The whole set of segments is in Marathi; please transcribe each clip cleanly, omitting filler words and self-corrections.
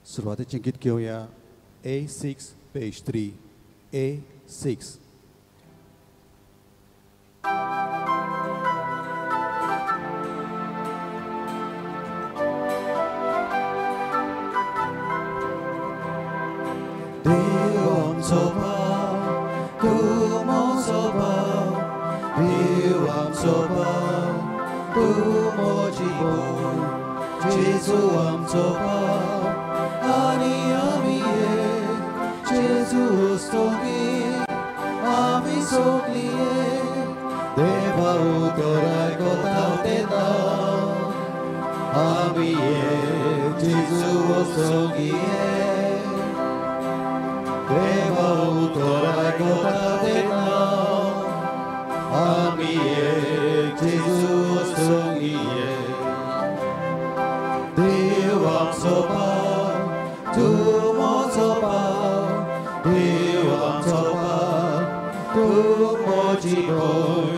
सुरवातीचें गीत घेवया A6 page 3 A6. Deum sopa, tumo sopa, Deum sopa, tumo jibo, Jesu am sopa, ani amiye, Jesu stogi, ami sogliye, Deva utorai kotautena, amiye, Jesu stogiye. Deva utorai kotatena, amiye Jesus songiye. Devam sopa, tumo sopa, Devam sopa, tumo jiboy,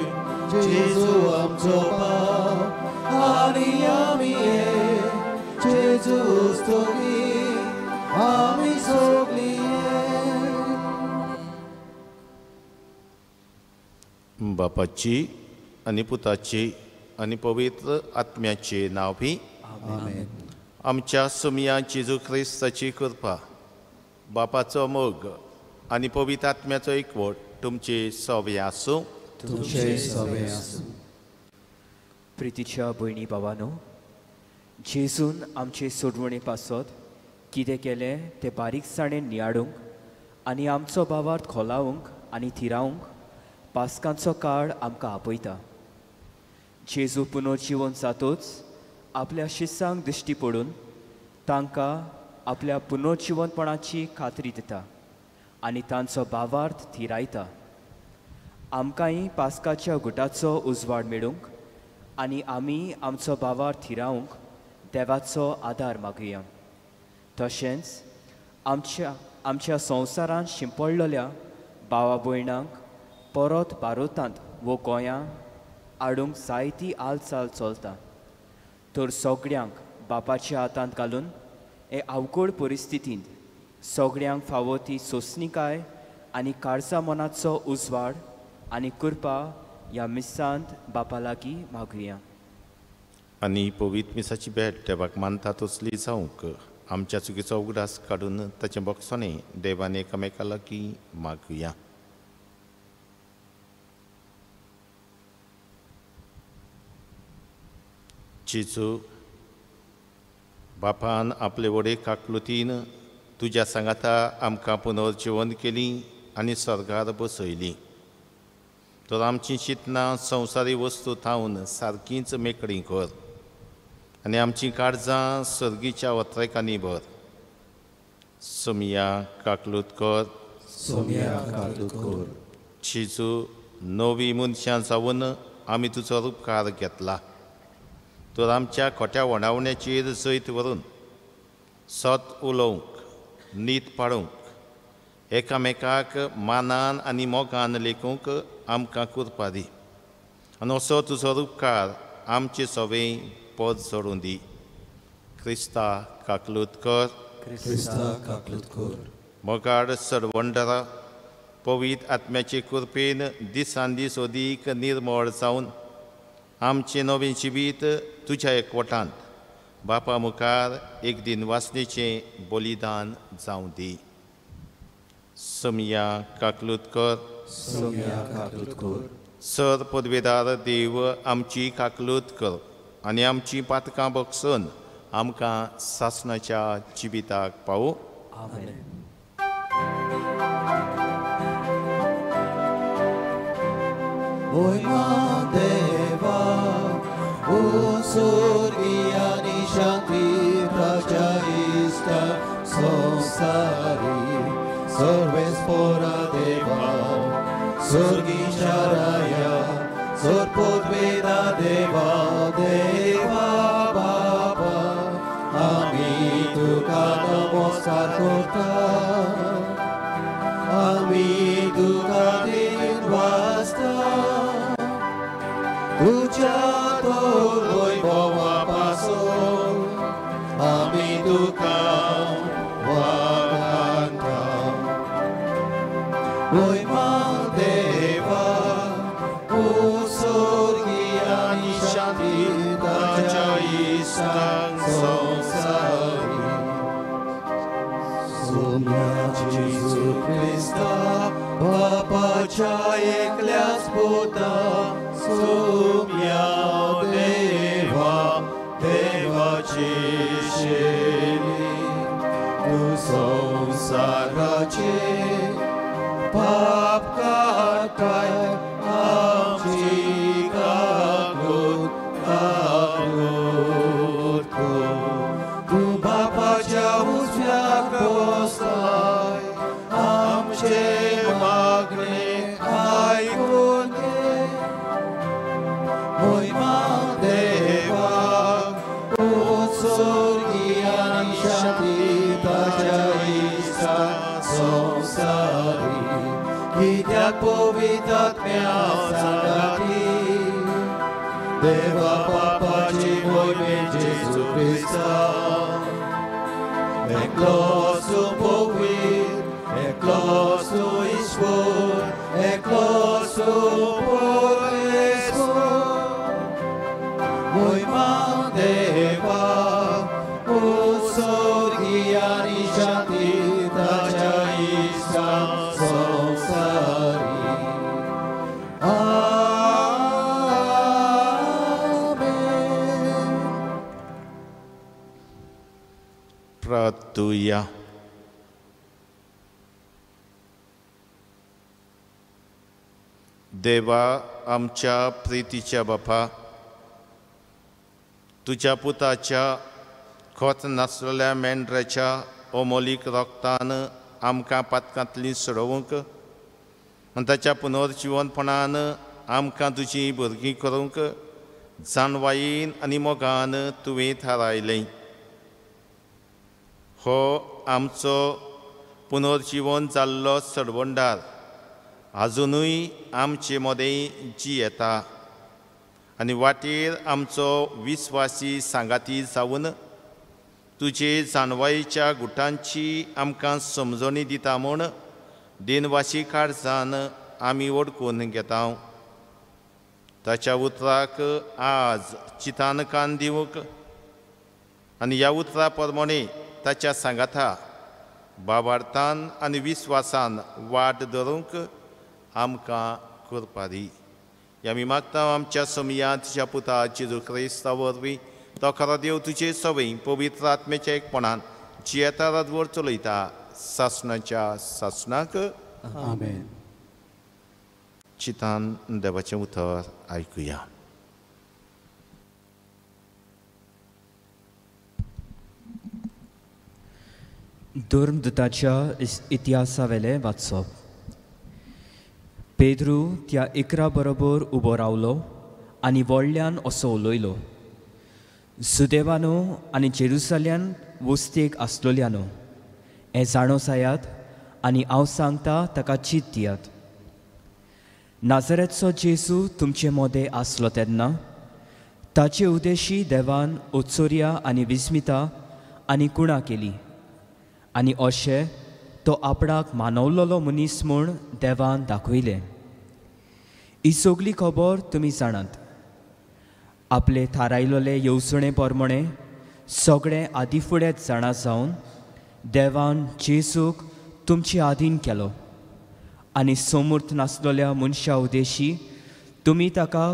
Jesus am sopa, ani amiye Jesus songi, ami sogliye. बापाची आणि पुताची आणि पवित्र आत्म्याचे नाव भी आमेन. आमच्या सुमिया जेजू ख्रिस्ताची कृपा बापाचो मोग आणि पवित्र आत्म्याचो एकवट तुमचे सवे आसूं. तुमचे सवे आसूं. प्रितीच्या भयणी भावांनो, जेजून आमचे सोडवणे पासत कितें केलें तें बारीकसाणेन नियाळूंक आनी आमचो भावार्थ खोलावंक आनी थिरावंक पास्कांचो काळ आमकां आपयता. जेजू पुनर्जीवन जातूच आपल्या शिस्सांक दिश्टी पडून तांकां आपल्या पुनर्जीवनपणाची खात्री दिता आनी तांचो भावार्थ थिरायता. आमकांय पास्काच्या गुटाचो उजवाड मेळूंक आनी आमी आमचो भावार्थ थिरावंक देवाचो आदार मागुया. तशेंच आमच्या संवसारांत शिंपडलेल्या भावा भयणांक परत भारतांत वो गोंयांत हाडूंक जायती हालचाल चलता. तर सगळ्यांक बापाच्या हातांत घालून हे अवघड परिस्थितींत सगळ्यांक फावो ती सोंसणीकाय आनी काळजा मनाचो उजवाड आनी कृपा ह्या मिसांत बापा लागीं मागुया. आणि पवित्र मिसाची भेट देवाक मानता तसली जावंक आमच्या चुकीचो उगडास काडून ताचें बक्षणे देवान एकामेका लागीं मागुया. जेजू, बापान आपले वडे काकलुतीन तुज्या सांगाता आमकां पुनर्जीवन केली आनी स्वर्गार बसयली. तर आमची चिंतनां संवसारी वस्तू थावन सारकींच मेकळीं कर आनी आमची काळजां सर्गीच्या वत्रेकांनी भर. सोमिया काकलूत कर. सोमिया काकलूत कर. जेजू, नवी मनशां जावन आमी तुजो उपकार घेतला. तर आमच्या खोट्या वणावण्याचेर जैत व्हरून सत उलोवंक, नीत पाळूंक, एकामेकाक मानान आनी मोगान लेखूंक आमकां कृपा दी. आनी असो तुजो उपकार आमचे सवें पद सोडून दी. क्रिस्ता काकलूत कर. क्रिस्ता काकलूत कर. मोगाड सरवंडरा पवित्र आत्म्याचे कृपेन दिसान दीस अदीक निर्मळ जावन आमचें नवें जिवीत तुज्या एकवटांत बापा मुखार एक दिन वासनेचें बलिदान जावं दी. सोमिया काकलूत कर. सोमिया काकलूत कर. सर पदवेदार देव आमची काकलूत कर आनी आमची पातकां बक्षून आमकां सासणाच्या जिविताक पावो. आमेन. Deva, o sorgiani shanti prajaista sonsari, sorves pora deva, sorgi charaya, sorpodveda deva, deva baba, ami tu kana mostar korta, ami tu kadin basta. Tuja toloi bawa paso, ami tukang देवा उस्वर्गीयानी शांती ताच्या इष्टांक संवसारी सोम्या जेजू क्रिस्ता बापाच्या एकल्याच पुता सोम्या देवा देवाची शेली तू संसाराचे पाप काटाय आमची कागोद कागोद तू बापाच्या उजव्याक बसलाय आमचे मागणे आयकून घे महिमा देवा उस्वर्गीयानी शांती ताच्या इष्टा संवसारी कित्याक पवित्र आत्म्या सांगाती देवा बापाची मोहिमे जेजू क्रिस्ता एकलोच तूं पवित्र एकलोच तूं ईश्वर एकलोच तूं परमेश्वर महिमा देवा उस्वर्गीयानी शांती ताच्या इष्टा संवसारी आमेन. प्रार्थूया. देवा आमच्या प्रितीच्या बापा, तुझ्या पुताच्या खोत नासलेल्या मेंढऱ्याच्या अमोलीक रोगतान आमकां पातकांतली सोडोवंक आनी ताच्या पुनर्जिवनपणान आमकां तुजी भुरगीं करूंक जाणवायेन आनी मोगान तुवें थारायलें. हो आमचो पुनर्जीवन जाल्लो सडवंडार आजुनूय आमचे मोदें जियेता आनी वाटेर आमचो विस्वासी सांगाती जावन तुजे जाणवायेच्या गुटांची आमकां समजणी दिता म्हूण दिनवासी काळजान आमी ओळखून घेता. ताच्या उतराक आज चितान कान दिवंक आनी ह्या उतरा प्रमाणे ताच्या सांगाता बाबार्थान आनी विस्वासान वाट धरूंक आमकां करपा दी. आमी मागता आमच्या समया तुज्या पुता जेजू क्रिस्ता वरवीं तो खरो देव तुजे सवय पवित्र आत्म्याच्या एकपणान जियेता रातभर चलयता सासणाच्या सासणाक आमेन. चितान देवाचें उतर आयकुया. धर्मदुताच्या इतिहासा वेले वाचप. पेद्रू त्या इकरा बरोबर उबो रावलो आनी व्हडल्यान असो उलयलो. सुदैवानो आनी जेरुसल्यान वस्तेक आसलोल्यानो हें जाणो जायात आनी हांव सांगता ताका चीत दियात. नाजरेचो जेजू तुमचे मोदें आसलो तेन्ना ताचे उदेशी देवान उत्सुर्या आनी विस्मिता आनी कुणां केली आनी अशें तो आपणाक मानवलोलो मनीस म्हूण देवान दाखयलें. ही सगळी खबर तुमी जाणात. आपले थारायलोले येवजणे प्रमाणे सगळें आदी फुडेंच जाणा जावन देवान जेजूक तुमचे आधीन केलो आनी समूर्थ नासलेल्या मनशा उदेशी तुमी ताका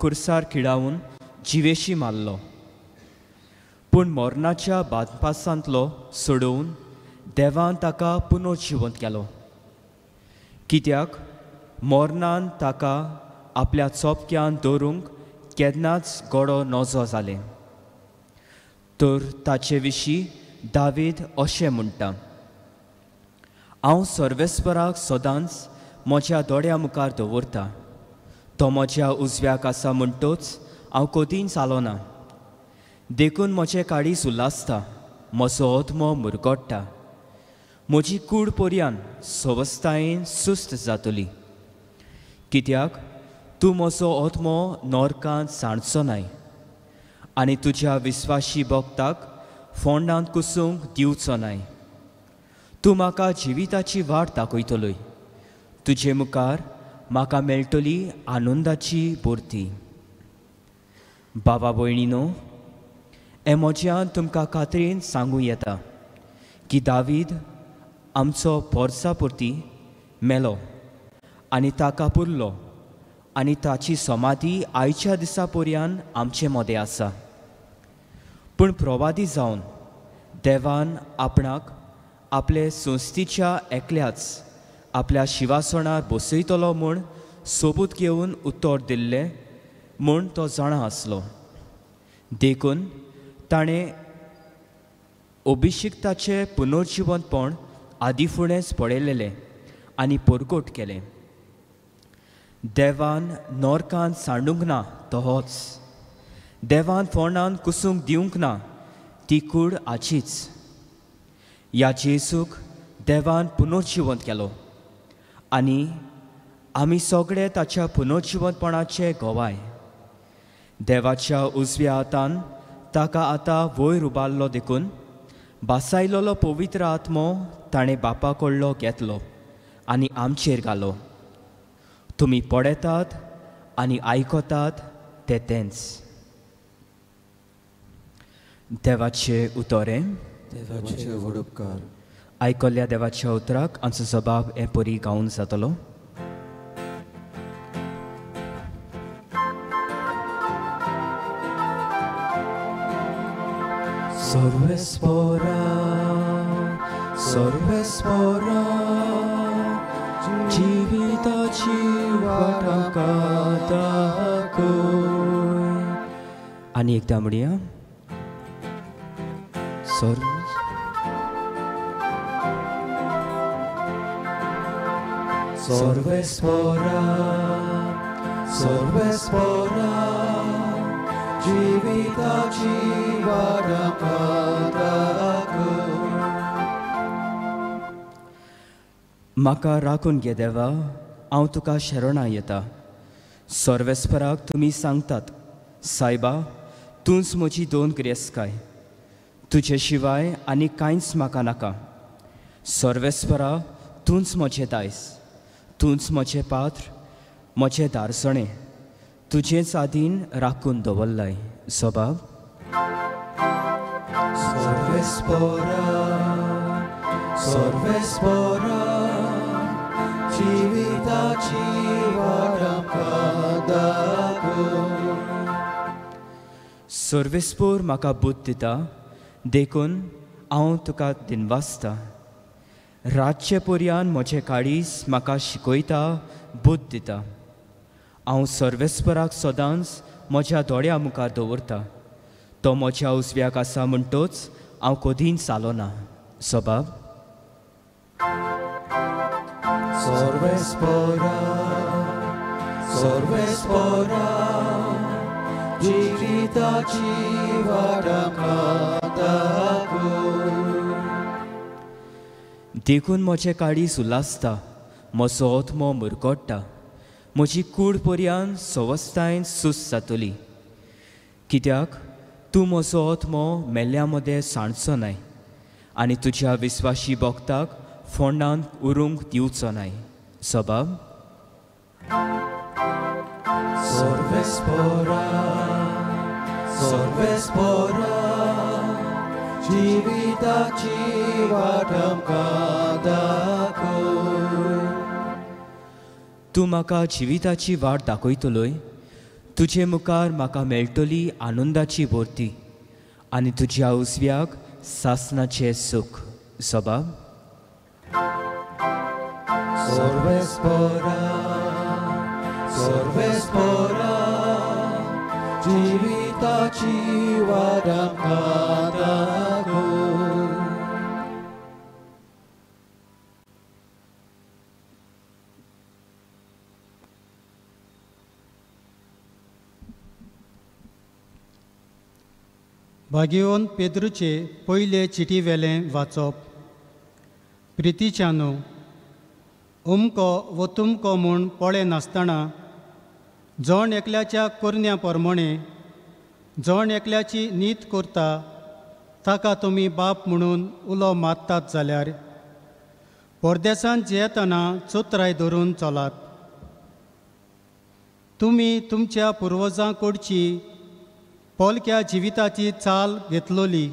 खुर्सार खिडावन जिवेशी मारलो. पूण मरणाच्या बादपासांतलो सोडून देवान ताका पुनर्जिवंत केलो. कित्याक मरणान ताका आपल्या चोपक्यान दवरूंक केन्नाच गडो नजो जालें. तर ताचे विशीं दावीद अशें म्हणटा, हांव सर्वेस्पराक सदांच म्हज्या दोळ्या मुखार दवरता. तो म्हज्या उजव्याक आसा म्हणटोच हांव कदीं जालो ना. देखून म्हजें काळीज उल्हासता, म्हजो ओद्मो मुरगोडटा. म्हजी कूड पर्यान सवस्थायेन सुस्त जातली. कित्याक तूं म्हजो ओद्मो नरकांत सांडचो नाय आनी तुज्या विस्वाशी भक्ताक फोंडांत कुसूंक दिवचो नाय. तूं म्हाका जिविताची वाट दाखयतलोय. तुजे मुखार म्हाका मेळटली आनंदाची पुर्ती. बाबा भयणीनो, हे म्हज्यान तुमकां खात्रीन सांगूं येता की दावीद आमचो पोरसा पुर्ती मेलो आनी ताका पुरलो आनी ताची समाधी आयच्या दिसा पर्यान आमचे मदें आसा. पूण प्रवादी जावन देवान आपणाक आपले संस्थीच्या एकल्याच आपल्या शिवासणार बसयतलो म्हूण सोबूत घेवन उतर दिल्लें म्हूण तो जाणा आसलो. देखून ताणें अभिशिक्ताचें पुनर्जिवनपण आदी फुडेंच पळयलेलें आनी परगट केलें. देवान नोरकांत सांडूंक ना तो होच. देवान फोंडान कुसूंक दिवंक ना ती कूड आचीच. ह्या जेजूक देवान पुनर्जिवंत केलो आनी आमी सगळे ताच्या पुनर्जिवंतपणाचे गोवाय. देवाच्या उजव्या हातान ताका आतां वयर उबारलो देखून बासायलोलो पवित्र आत्मो ताणें बापा कडलो घेतलो आनी आमचेर घालो. तुमी पळयतात आनी आयकतात ते तेंच. देवाचे उतोरें. देवाचे व्हड उपकार. आयकल्ल्या देवाच्या उतराक आमचो जबाब हे परी गावन जातलो. सर्वेस्परा सर्वेस्परा जिविताची वाटा दाखय. आनी एकदां म्हणया सर्वेस्परा सर्वेस्परा जिविताची वाटा दाखय. म्हाका राखून घे देवा, हांव तुका शरणा येता. सर्वेस्पराक तुमी सांगतात, सायबा तूंच म्हजी दोन गिरेस्तकाय, तुजे शिवाय आनी कांयच म्हाका नाका. सर्वेस्परा तूंच म्हजें दायज, तूंच म्हजें पात्र, म्हजें दारसणें, तुजेच आदीन राखून दवरलाय. सबाब सर्वेस्परा सर्वेस्परा जिविताची वाटा दाखय. सर्वेस्पोर म्हाका बुद्ध दिता, देखून हांव तुका दिनवासता. रातचे पर्यान म्हजें काळीज म्हाका शिकयता, बुद्ध दिता. हांव सर्वेस्पराक सदांच म्हज्या दोळ्या मुखार दवरता. तो म्हज्या उजव्याक आसा म्हणटोच हांव कधीच सालो ना. सबाब सर्वेस्परा सर्वेस्परा जिविताची वाटा दाखय. देखून म्हजें काळीज उलासता, म्हजो आत्मो मुरगोडटा. म्हजी कूड पर्यान सवस्थायन सुस्त जातली, कित्याक तूं म्हजो आत्मो मेल्ल्या मदें सांडचो नाय आनी तुज्या विस्वाशी भक्ताक फोंडान उरूंक दिवचो नाय. सबाब सर्वेस्परा सर्वेस्परा जिविताची वाटा दाखय. तूं म्हाका जिविताची वाट दाखयतलोय. तुजे मुखार म्हाका मेळटली आनंदाची भोरती आनी तुज्या उजव्याक सासनाचें सूख. सबाब सर्वेस्परा सर्वेस्परा जिविताची वाटा दाखय. भाग्योन पेद्रूचे पयले चिटी वेलें वाचप. प्रितीच्यानो, उमको वो तुमको म्हूण पळे नासतना जण एकल्याच्या कुरण्या प्रमाणे जण एकल्याची नीत करता ताका तुमी बाप म्हणून उलो मारतात जाल्यार परदेसांत येतना चोत्राय धरून चलात. तुमी तुमच्या पुर्वजां कडची पोलक्या जिविताची चाल घेतलोली,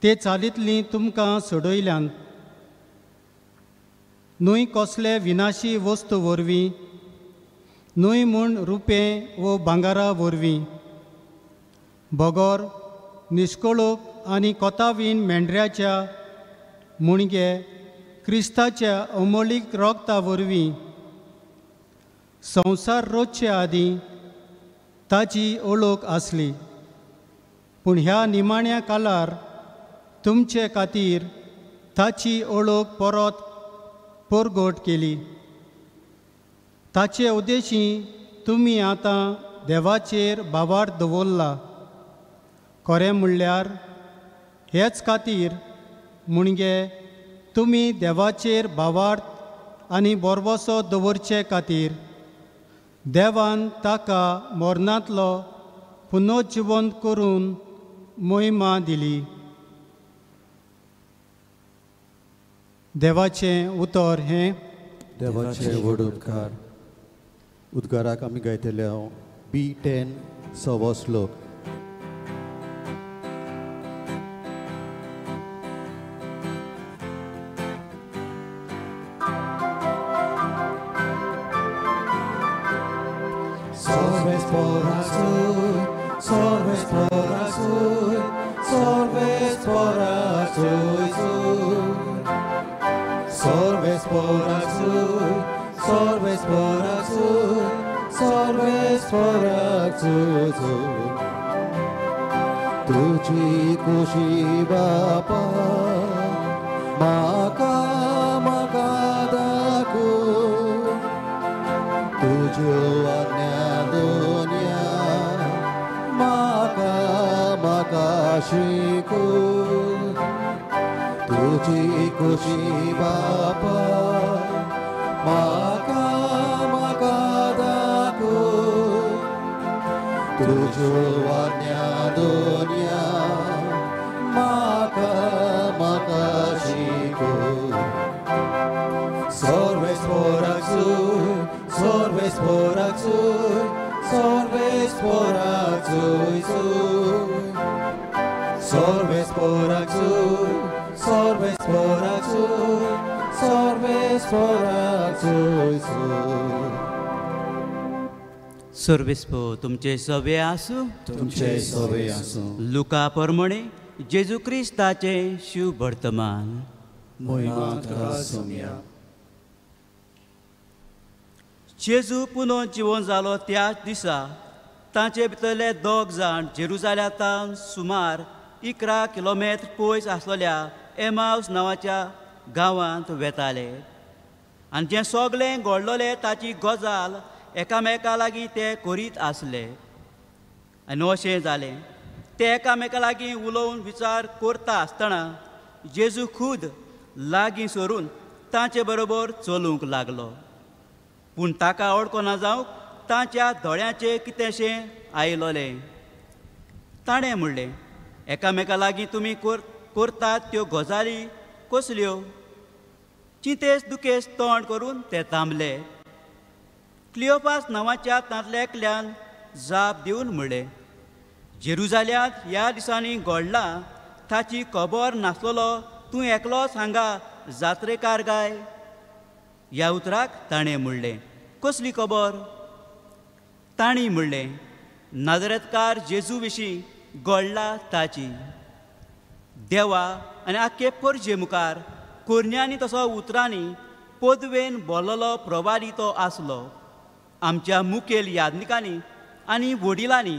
ते चालींतली तुमकां सोडयल्यान. न्हय कसले विनाशी वस्तू वरवीं, न्हय म्हूण रुपें वो भांगारा वरवीं, बगोर, निश्कळूक आनी कोतावीन मेंढऱ्याच्या मुणगे क्रिस्ताच्या अमोलीक रोगता वरवीं संवसार रोजचे आदीं ताची ओळख आसली. पूण ह्या निमाण्या काळार तुमचे खातीर ताची ओळख परत परगट केली. ताचे उद्देशी तुमी आतां देवाचेर बाबार दवरला. खरें म्हणल्यार हेच खातीर मुणगे तुमी देवाचेर भावार्थ आनी बोरवोसो दवरचे खातीर देवान ताका मोरणांतलो पुनर्जिवंत करून मोहिमा दिली. देवाचें उतर हें. देवाचे व्हड उद्गार. उद्गाराक आमी गायतले हांव B10 सवो श्लोक. Sorves por azul, sorves por azul, sorves por azul. Sorves por azul, sorves por azul, sorves por azul. तुझी खुशी बापा म्हाका म्हाका दाखो. तुज्यो आज्ञा दोन्या म्हाका म्हाका शिको. तुझी खुशी बापा म्हाका म्हाका दाखो. तुज्यो आज्ञा दोन्या म्हाका म्हाका शिको. Sorves por azul, sorves por azul, sorves por azul. Sorves por azul, sorves por azul, sorves por azul. सर्वेस्पो तुमचे सवे आसूं. तुमचे सवे आसूं. लुका परमणे जेजू क्रिस्ताचे शिव वर्तमान. मोहिमा तुका सोम्या. जेजू पुनर्जिवन जालो त्याच दिसा तांचे भितरले 2 जाण जेरुसालेमांतल्यान सुमार 11 किलोमीटर पयस आसलेल्या एमाउस नांवाच्या गांवांत वेताले. आनी जें सगळें घडलोलें ताची गजाल एकामेका लागीं ते करीत आसले. आनी अशें जालें ते एकामेका लागीं उलोवन विचार करता आसतना जेजू खूद लागीं सरून तांचे बरोबर चलूंक लागलो. पूण ताका ओळखना जावंक तांच्या दोळ्यांचें कितेंशें आयलोलें. ताणें म्हणलें, एकामेका लागीं तुमी करतात त्यो गजाली कसल्यो? चिंतेस दुखेस तोंड करून ते थांबले. क्लियोपास नांवाच्या तांतल्या एकल्यान जाप दिवन म्हणलें, जेरुसालेमांत ह्या दिसांनी घडलां ताची खबर नासलोलो तूं एकलोच हांगा जात्रेकार गाय. ह्या उतराक ताणें म्हणलें, कसली खबर? तांणी म्हणलें, नाजरेतकार जेजू विशीं घडला ताची. देवा आनी आख्खे परजे मुखार कोरण्यांनी तसो उतरांनी पदवेन बोललो प्रवादी तो आसलो. आमच्या मुखेल यादनिकांनी आनी वडिलांनी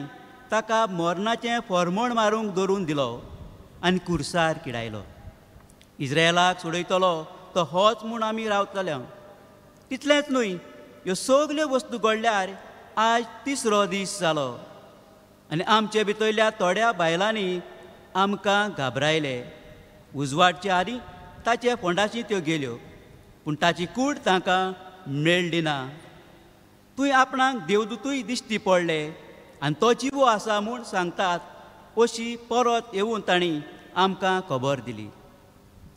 ताका मरणाचें फर्मण मारूंक दवरून दिलो आनी कुर्सार किडायलो. इस्रायलाक सोडयतलो तो होच म्हूण आमी रावतले. तितलेंच न्हय, ह्यो सगल्यो वस्तू घडल्यार आज 3रो दीस जालो. आनी आमचे भितरल्या थोड्या बायलांनी आमकां घाबरायले. उजवाडच्या आदीं ताचे फोंडाची त्यो गेल्यो, पूण ताची कूड तांकां मेळ्ळी ना. तुंय आपणाक देवदूतूय दिश्टी पडले आनी तो जिवो आसा म्हूण सांगतात अशी परत येवन तांणी आमकां खबर दिली.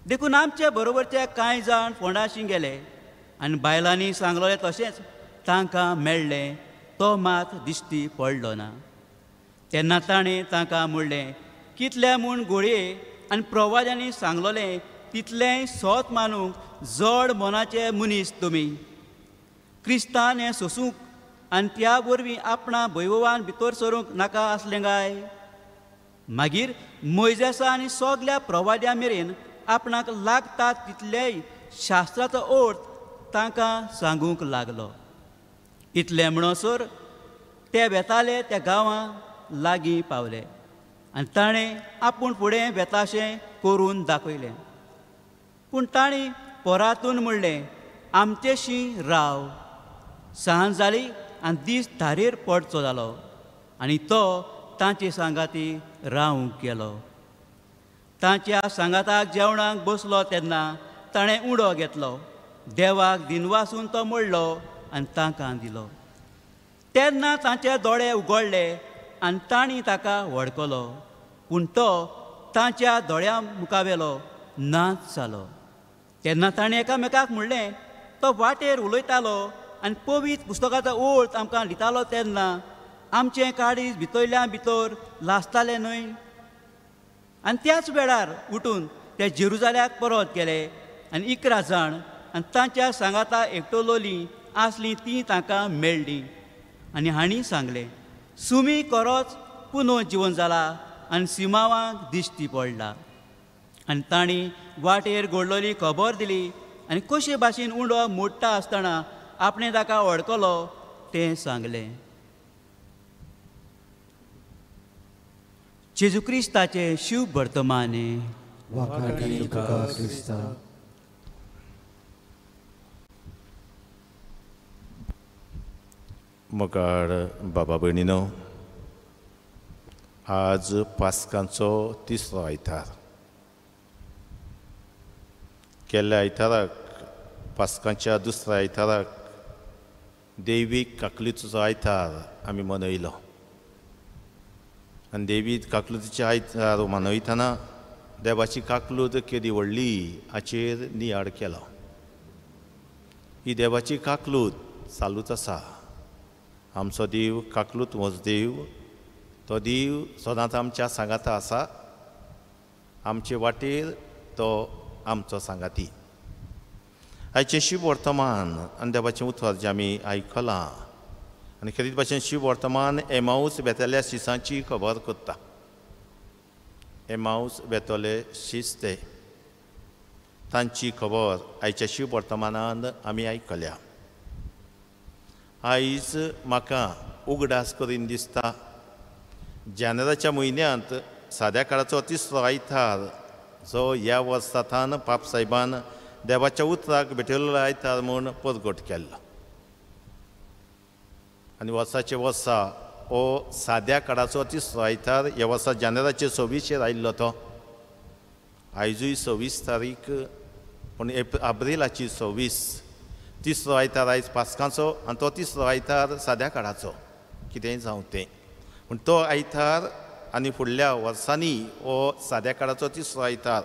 देखून आमचे बरोबरचे कांय जाण फोंडाशी गेले आनी बायलांनी सांगलोलें तशेंच तांकां मेळ्ळें, तो मात दिश्टी पडलो ना. तेन्ना ताणें तांकां म्हणलें, कितले म्हूण घोडये आनी प्रवाद्यांनी सांगलोलें तितलेंय सोत मानूंक जड मनाचे मनीस तुमी. क्रिस्तान हें सोसूंक आनी त्या वरवीं आपणा भैववान भितर सरूंक नाका आसलें काय? मागीर मोइजेसा आनी सगल्या प्रवाद्यां मेरेन आपणाक लागता तितलेय शास्त्राचो अर्थ तांकां सांगूंक लागलो. इतलें म्हणसर ते बेताले त्या गांवां लागीं पावले आनी ताणें आपूण फुडें बेताशें करून दाखयलें. पूण तांणी पोरातून म्हणलें, आमचेशी राव. सांज जाली आनी दीस धारेर पडचो जालो आनी तो तांचे सांगाती रावूंक गेलो. तांच्या सांगाताक जेवणाक बसलो तेन्ना ताणें उडो घेतलो, देवाक दिनवासून तो म्हणलो आनी तांकां दिलो. तेन्ना तांचे दोळे उगडले आनी तांणी ताका वळखलो, पूण तो तांच्या दोळ्यां मुखावेलो नाच जालो. तेन्ना ताणें एकामेकाक म्हणलें, तो वाटेर उलयतालो आनी पवित्र पुस्तकाचो अर्थ आमकां दितालो तेन्ना आमचें काळीज भितरल्या भितर लासतालें न्हय. आनी त्याच वेळार उठून ते जेरुजाल्याक परत गेले आनी 11 जाण आनी तांच्या सांगाता एकटोलोलीं आसलीं तीं तांकां मेळ्ळीं. आनी हांणी सांगलें, सुमी खरोच पुनर्जीवन जाला आनी सिमावांक दिश्टी पडला. आनी तांणी वाटेर घडलोली खबर दिली आनी कशे भाशेन उंडो मोडटा आसतना आपणें ताका वळखलो तें सांगलें. जेजू क्रिस्ताचें शुभ वर्तमाने. वाखाणी तुका क्रिस्ता. मोगाळ बाबा भयणीनो, आज पास्कांचो 3रो आयतार. गेल्ल्या आयताराक पास्कांच्या 2ऱ्या आयताराक दैवीक काकलुतीचो आयतार आमी मनयलो. आनी दैवीक काकलुतीचे आयतार मनयतना देवाची काकलूत केदी व्हडली हाचेर नियाळ केलो. ही देवाची काकलूत चालूच आसा. आमचो देव काकलूत वच देव. तो देव सदांच आमच्या सांगाता आसा. आमचे वाटेर तो आमचो सांगाती. आयचें शुभ वर्तमान आनी देवाचें उतर जें आमी आयकलां आनी खरीच भाशेन शुभ वर्तमान एमाऊस बेतल्या शिसांची खबर करता. एमाऊस बेतले शिस ते तांची खबर आयच्या शुभ वर्तमानांत आमी आयकल्या. आयज म्हाका उगडास करीन दिसता, जानेराच्या म्हयन्यांत साद्या काळाचो 3रो आयतार जो ह्या वर्सांतान पाप सायबान देवाच्या उतराक भेटयल्लो आयतार म्हूण परगट केल्लो. आनी वर्साचे वर्सा हो साद्या काळाचो 3रो आयतार ह्या वर्सा जानेराचे 26 आयिल्लो तो. आयजूय 26 तारीख पूण एप्रिलाची 26. 3रो आयतार आयज पास्कांचो आनी तो 3रो आयतार साद्या काळाचो. कितेंय जावं तें, पूण तो आयतार आनी फुडल्या वर्सांनी हो साद्या काळाचो 3रो आयतार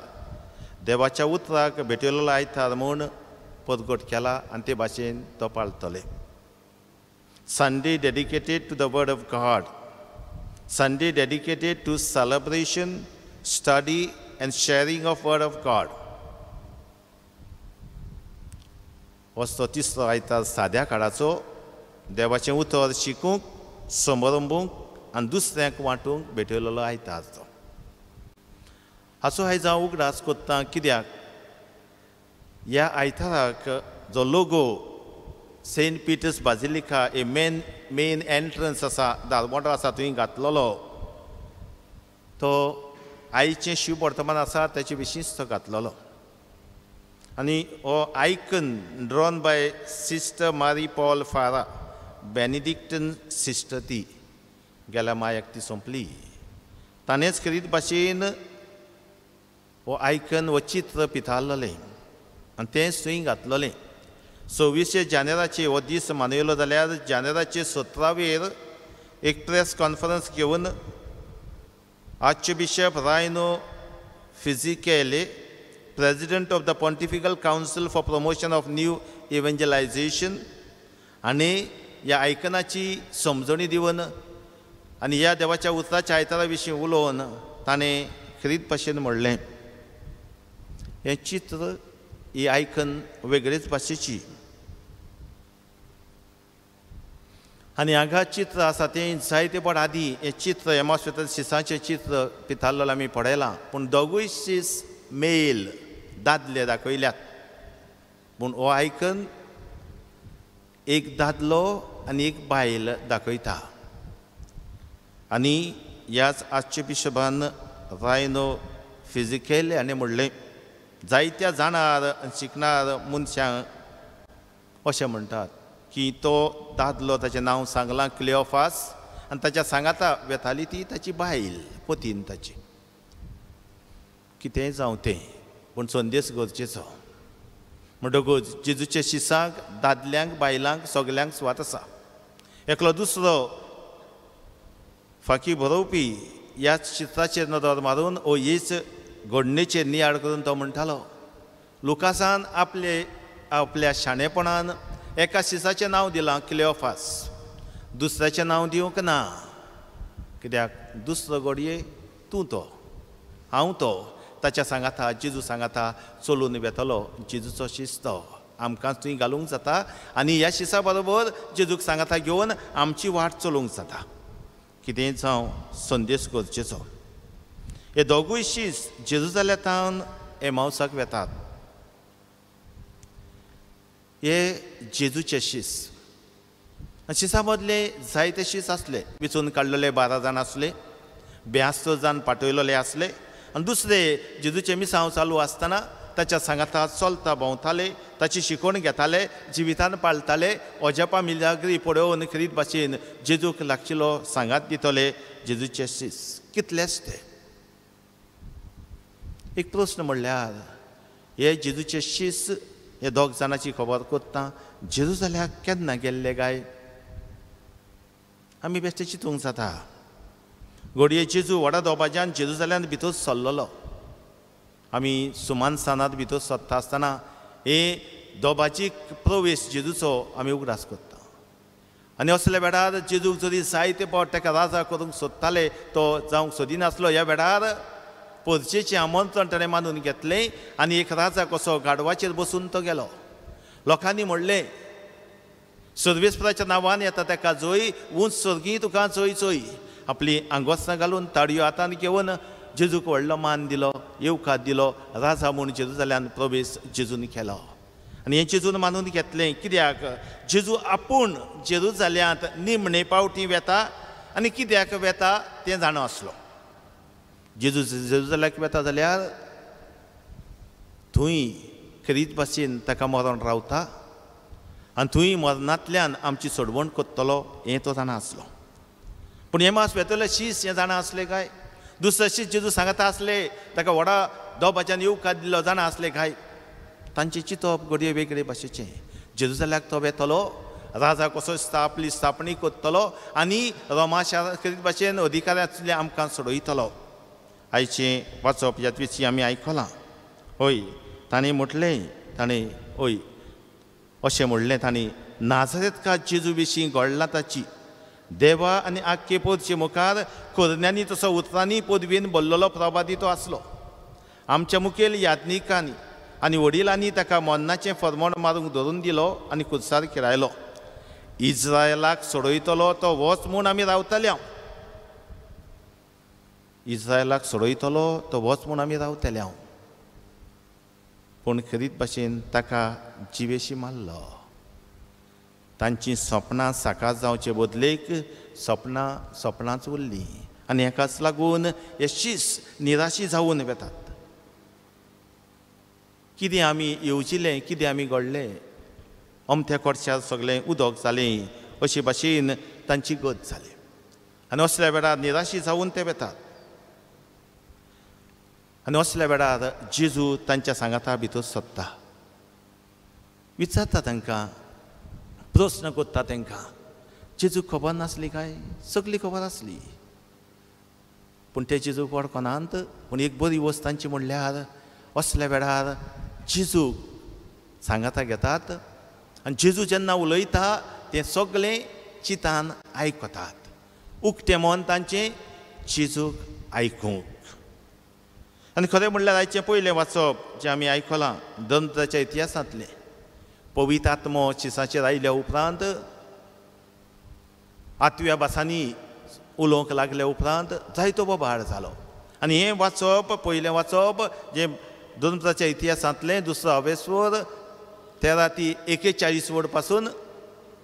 देवाच्या उतराक भेटयल्लो आयतार म्हूण परगट केला आनी ते भाशेन तो पाळटले. Sunday dedicated to the Word of God. Sunday dedicated to celebration, study and sharing of Word of God. हो 3रो आयतार साद्या काळाचो देवाचें उतर शिकूंक, समारंभूंक आनी दुसऱ्यांक वांटूंक भेटयल्लो आयतार तो. हाचो आयज हांव उगडास कोत्तां. कित्याक ह्या आयताराक जो लोगो सेंट पिटर्स बाजिलिका ए मेन एंट्रन्स आसा, दारवाटो आसा, थंय घातलेलो तो आयचें शुभ वर्तमान आसा तेचे विशींच तो घातलेलो. आनी हो icon drawn by Sister Marie Paul फारा, बेनिडिक्टन सिस्टर ती. गेल्या मायाक ती सोंपली. ताणेंच खरीत भाशेन हो आयकन हो चित्र पितारलेलें आनी तेंच थंय घातलेलें. 26 जानेराचे हो दीस मनयलो जाल्यार जानेराचे 17वेर एक प्रेस कॉन्फरन्स घेवन आर्च बिशप रायनो फिजिकेले President of the Pontifical Council for Promotion of New Evangelization. आनी ह्या आयकनाची समजणी दिवन आनी ह्या देवाच्या उतराच्या आयतारा विशीं उलोवन ताणें खरीत भाशेन म्हणलें, हें चित्र ही आयकन वेगळेच भाशेची आनी हांगा चित्र आसा तें जायते पड आदीं हें चित्र एमाउस शिसाचें चित्र पिताल्लो आमी पळयलां, पूण दोगूय शीस मेल दादले दाखयल्यात. पूण हो आयकन एक दादलो आनी एक बायल दाखयता. आनी ह्याच आर्च बिशपान रायनो फिजिकेले हाणें म्हणलें, जायत्या जाणार शिकणार मनशांक अशें म्हणटात की तो दादलो ताचें नांव सांगलां क्लिओफास आनी ताच्या सांगाता वेताली ती ताची बायल पतीन ताची. कितेंय जावं तें पूण संदेश गरजेचो. म्हणटकूच जेजूच्या शिसांक दादल्यांक बायलांक सगल्यांक स्वात आसा. एकलो दुसरो फाकी बरोवपी ह्या चित्राचेर नदर मारून हो हीच घडणेचेर नियाळ करून तो म्हणटालो, लुकासान आपल्या शाणेपणान एका शिसाचें नांव दिलां क्लिओफास, दुसऱ्याचें नांव दिवंक ना. कित्याक दुसरो घडये तूं तो, हांव तो. ताच्या सांगाता जेजू सांगाता चलून वेतलो जेजूचो शिस तो, आमकां थंय घालूंक जाता आनी ह्या शिसा बरोबर जेजूक सांगाता घेवन आमची वाट चलोवंक जाता. कितेंय जावं संदेश गरजेचो. हे दोगूय शीस जेरुसलेमांतल्यान एमाउसाक वेतात. हे जेजूचे शीस. शिसा मदले जायते शीस आसले. विचून काडलेले 12 जाण आसले, 72 जाण पाठयलेले आसले आनी दुसरे जेजूचे मिसांव चालू आसतना ताच्या सांगाता चलता भोंवताले, ताची शिकवण घेताले, जिवितान पाळटाले, अजापा मिलाग्री पळोवन खरीत भाशेन जेजूक लागचिलो सांगात दितले. जेजूचे शीस कितलेच ते. एक प्रश्न म्हणल्यार हे जेजूचे शीस हे 2 जाणांची खबर कोत्ता जेरुसलेमाक केन्ना गेल्ले काय? आमी बेश्टे चिंतूंक जाता. घडये जेजू व्हडा दोबाज्यान जेरुसलेमांत भितर सरलेलो. आमी सुमान स्थानांत भितर सरता आसतना हे दोबाची प्रवेश जेजूचो आमी उगडास करता. आनी असल्या वेळार जेजूक जरी जायते पावट ताका राजा करूंक सोदताले तो जावंक सोदिनासलो. ह्या वेळार परचेचें आमंत्रण ताणें मानून घेतलें आनी एक राजा कसो गाडवाचेर बसून तो गेलो. लोकांनी म्हणलें सर्वेस्पराच्या नांवान येता ताका जय, उंच सर्गी तुका जय जय. आपली आंगवस्त्रां घालून ताळयो हातान घेवन जेजूक व्हडलो मान दिलो, येवकार दिलो. राजा म्हूण जेरुसलेमांत प्रवेश जेजून केलो आनी हें जेजून मानून घेतलें. कित्याक जेजू आपूण जेरुसलेमांत निमणे पावटी वेता आनी कित्याक वेता तें जाणो आसलो. जेजू जेरुसलेमाक वेता जाल्यार थंय खरीत भाशेन ताका मरण रावता आनी थंय मरणांतल्यान आमची सोडवण करतलो हें तो जाणा आसलो. पूण एमाउस वेतले शीस हें जाणा आसलें काय? दुसरे शीस जेजू सांगता आसले ताका व्हडा दोबाज्यान येवकार दिल्लो जाणा आसले काय? तांचें चिंतप घडये वेगळे भाशेचें. जेरुसलेमाक तो वेतलो, राजा कसो आपली स्थापणी करतलो आनी रोमा शारांत खरीत भाशेन अधिकाऱ्यांतले आमकां सोडयतलो. आयचें वाचप ह्या विशीं आमी आयकलां. हय, ताणें म्हटलें, ताणें हय अशें म्हणलें ताणें, नाझरेतकार जेजू विशीं घडलां ताची देवा आनी आख्खे पदचे मुखार कोरण्यांनी तसो उतरांनी पदवेन भरलेलो प्रभादी तो आसलो. आमच्या मुखेल याज्ञिकांनी आनी वडिलांनी ताका मरणाचें फर्मोण मारूंक धरून दिलो आनी खुर्सार खेळायलो. इस्रायलाक सोडयतलो तो वच म्हूण आमी रावतले. इस्रायलाक सोडयतलो तो वच म्हूण आमी रावतले. पूण खरीत भाशेन ताका जिवेशी मारलो. तांची सपनां साकार जावचे बदलेक सपनांच उरलीं आनी हेकाच लागून हे शीस निराशी जावन वेतात. कितें आमी येवजिलें, कितें आमी घडलें, अमत्या कोर्शार सगळें उदक जालें अशे भाशेन तांची गत जाली आनी असल्या वेळार निराशी जावन ते वेतात. आनी असल्या वेळार जेजू तांच्या सांगाता भितर सरता, विचारता तांकां, प्रश्न करता तांकां. जेजू खबर नासली काय? सगळी खबर आसली. पूण ते जेजूक वळखनात. पूण एक बरी वस्त तांची म्हणल्यार असल्या वेळार जेजू सांगाता घेतात आनी जेजू जेन्ना उलयता तें सगळें चितान आयकतात उक्तें मन तांचें जेजूक आयकूंक आनी खरें म्हणल्यार आयचें पयलें वाचप जें आमी आयकलां दंताच्या इतिहासांतलें पवित्र आत्मो शिसाचेर आयल्या उपरांत 8व्या बासांनी उलोवंक लागल्या उपरांत जायतो बोबाळ जालो आनी हें वाचप पयलें वाचप जें दंताच्या इतिहासांतलें 2 अवेस्वर 13 ती 41 वड पासून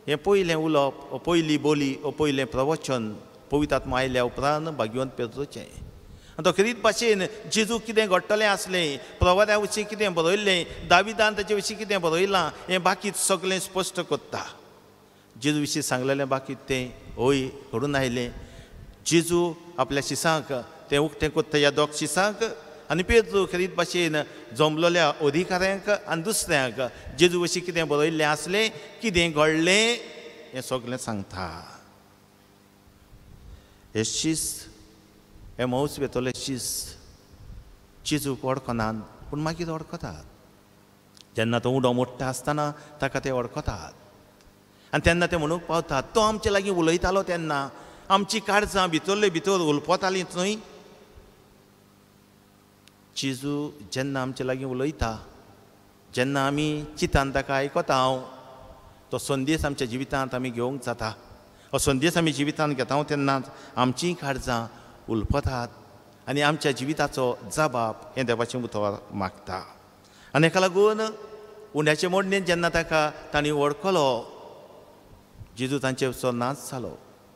हें पयलें उलोवप हो पयली बोली हो पयलें प्रवचन पवित्र आत्मा आयल्या उपरांत भाग्यवंत पेत्रूचें आनी तो खरीच भाशेन जेजू कितें घडटलें आसलें प्रवाद्या विशीं कितें बरयल्लें दाविदान ताचे विशीं कितें बरयलां हें बाकीत सगळें स्पश्ट कोत्ता जेजू विशीं सांगलेलें बाकीत तें होय घडून आयलें जेजू आपल्या शिसांक तें उक्तें कोत्ता ह्या दोग शिसांक आनी पेद्रू खरीच भाशेन जमलोल्या अधिकाऱ्यांक आनी दुसऱ्यांक जेजू विशीं कितें बरयल्लें आसलें कितें घडलें हें सगळें सांगता हे शीस हे मौस वेतोले शीस जेजूक वळखनात पूण मागीर वळखतात जेन्ना तो उडो मोडटा आसतना ताका ते वळखतात आनी तेन्ना ते म्हणूंक पावतात तो आमचे लागीं उलयतालो तेन्ना आमची काळजां भितरले भितर उलपतालीं न्हय जेजू जेन्ना आमचे लागीं उलयता जेन्ना आमी चितान ताका आयकता तो संदेश आमच्या जिवितांत आमी घेवंक जाता हो संदेश आमी जिवितांत घेता तेन्नाच आमचीं काळजां उलपतात आनी आमच्या जिविताचो जबाब हें देवाचें उतर मागता आनी हेका लागून उंड्याचे मोडणेंत जेन्ना ताका तांणी वळखलो जेजू तांचे असो नाच जालो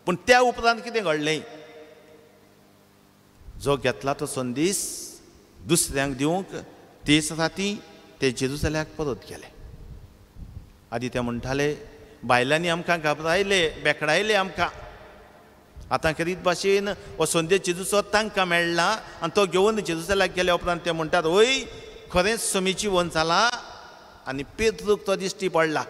पूण त्या उपरांत कितें घडलें जो घेतला तो संदेश दुसऱ्यांक दिवंक तेच राती ते जेरुसलेमाक परत गेले आदी ते म्हणटाले बायलांनी आमकां घाबरायले बेकडायले आमकां आतां खरीच भाशेन हो संदेश जेजूचो तांकां मेळ्ळा आनी तो घेवन जेरुसलेमाक गेल्या उपरांत ते म्हणटात वय खरेंच समीची वन जाला आनी पेद्रूक तो दिश्टी पडला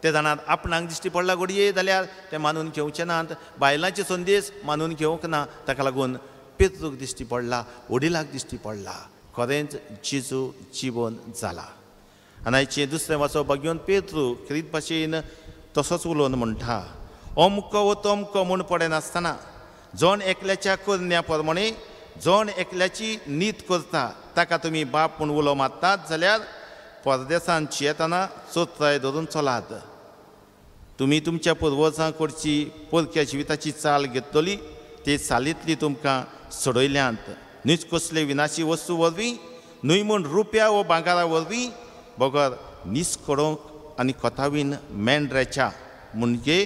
ते जाणात आपणाक दिश्टी पडला घडये जाल्यार ते मानून घेवचे नात बायलांचे संदेश मानून घेवंक ना ताका लागून पेद्रूक दिश्टी पडला वडिलाक दिश्टी पडला खरेंच जेजू जिवन जाला आनी आयचें दुसरें वाचप भाग्यवंत पेद्रू खरीच भाशेन तसोच उलोवन म्हणटा अमको वो तमको म्हूण पडनासतना जोण एकल्याच्या करण्या प्रमाणे जोण एकल्याची नीत करता ताका तुमी बाप म्हूण उलो मारतात जाल्यार परदेसांत येतना चोत्राय धरून चलात तुमी तुमच्या पुर्वजां कडची परक्या जिविताची चाल घेतली ते चालींतली तुमकां सोडयल्यांत न्हूच कसले विनाशी वस्तू वरवीं न्हय म्हूण रुपया वो भांगारा वरवीं बगर नीस करूंक आनी कोतावीन मेंढऱ्याच्या म्हणजे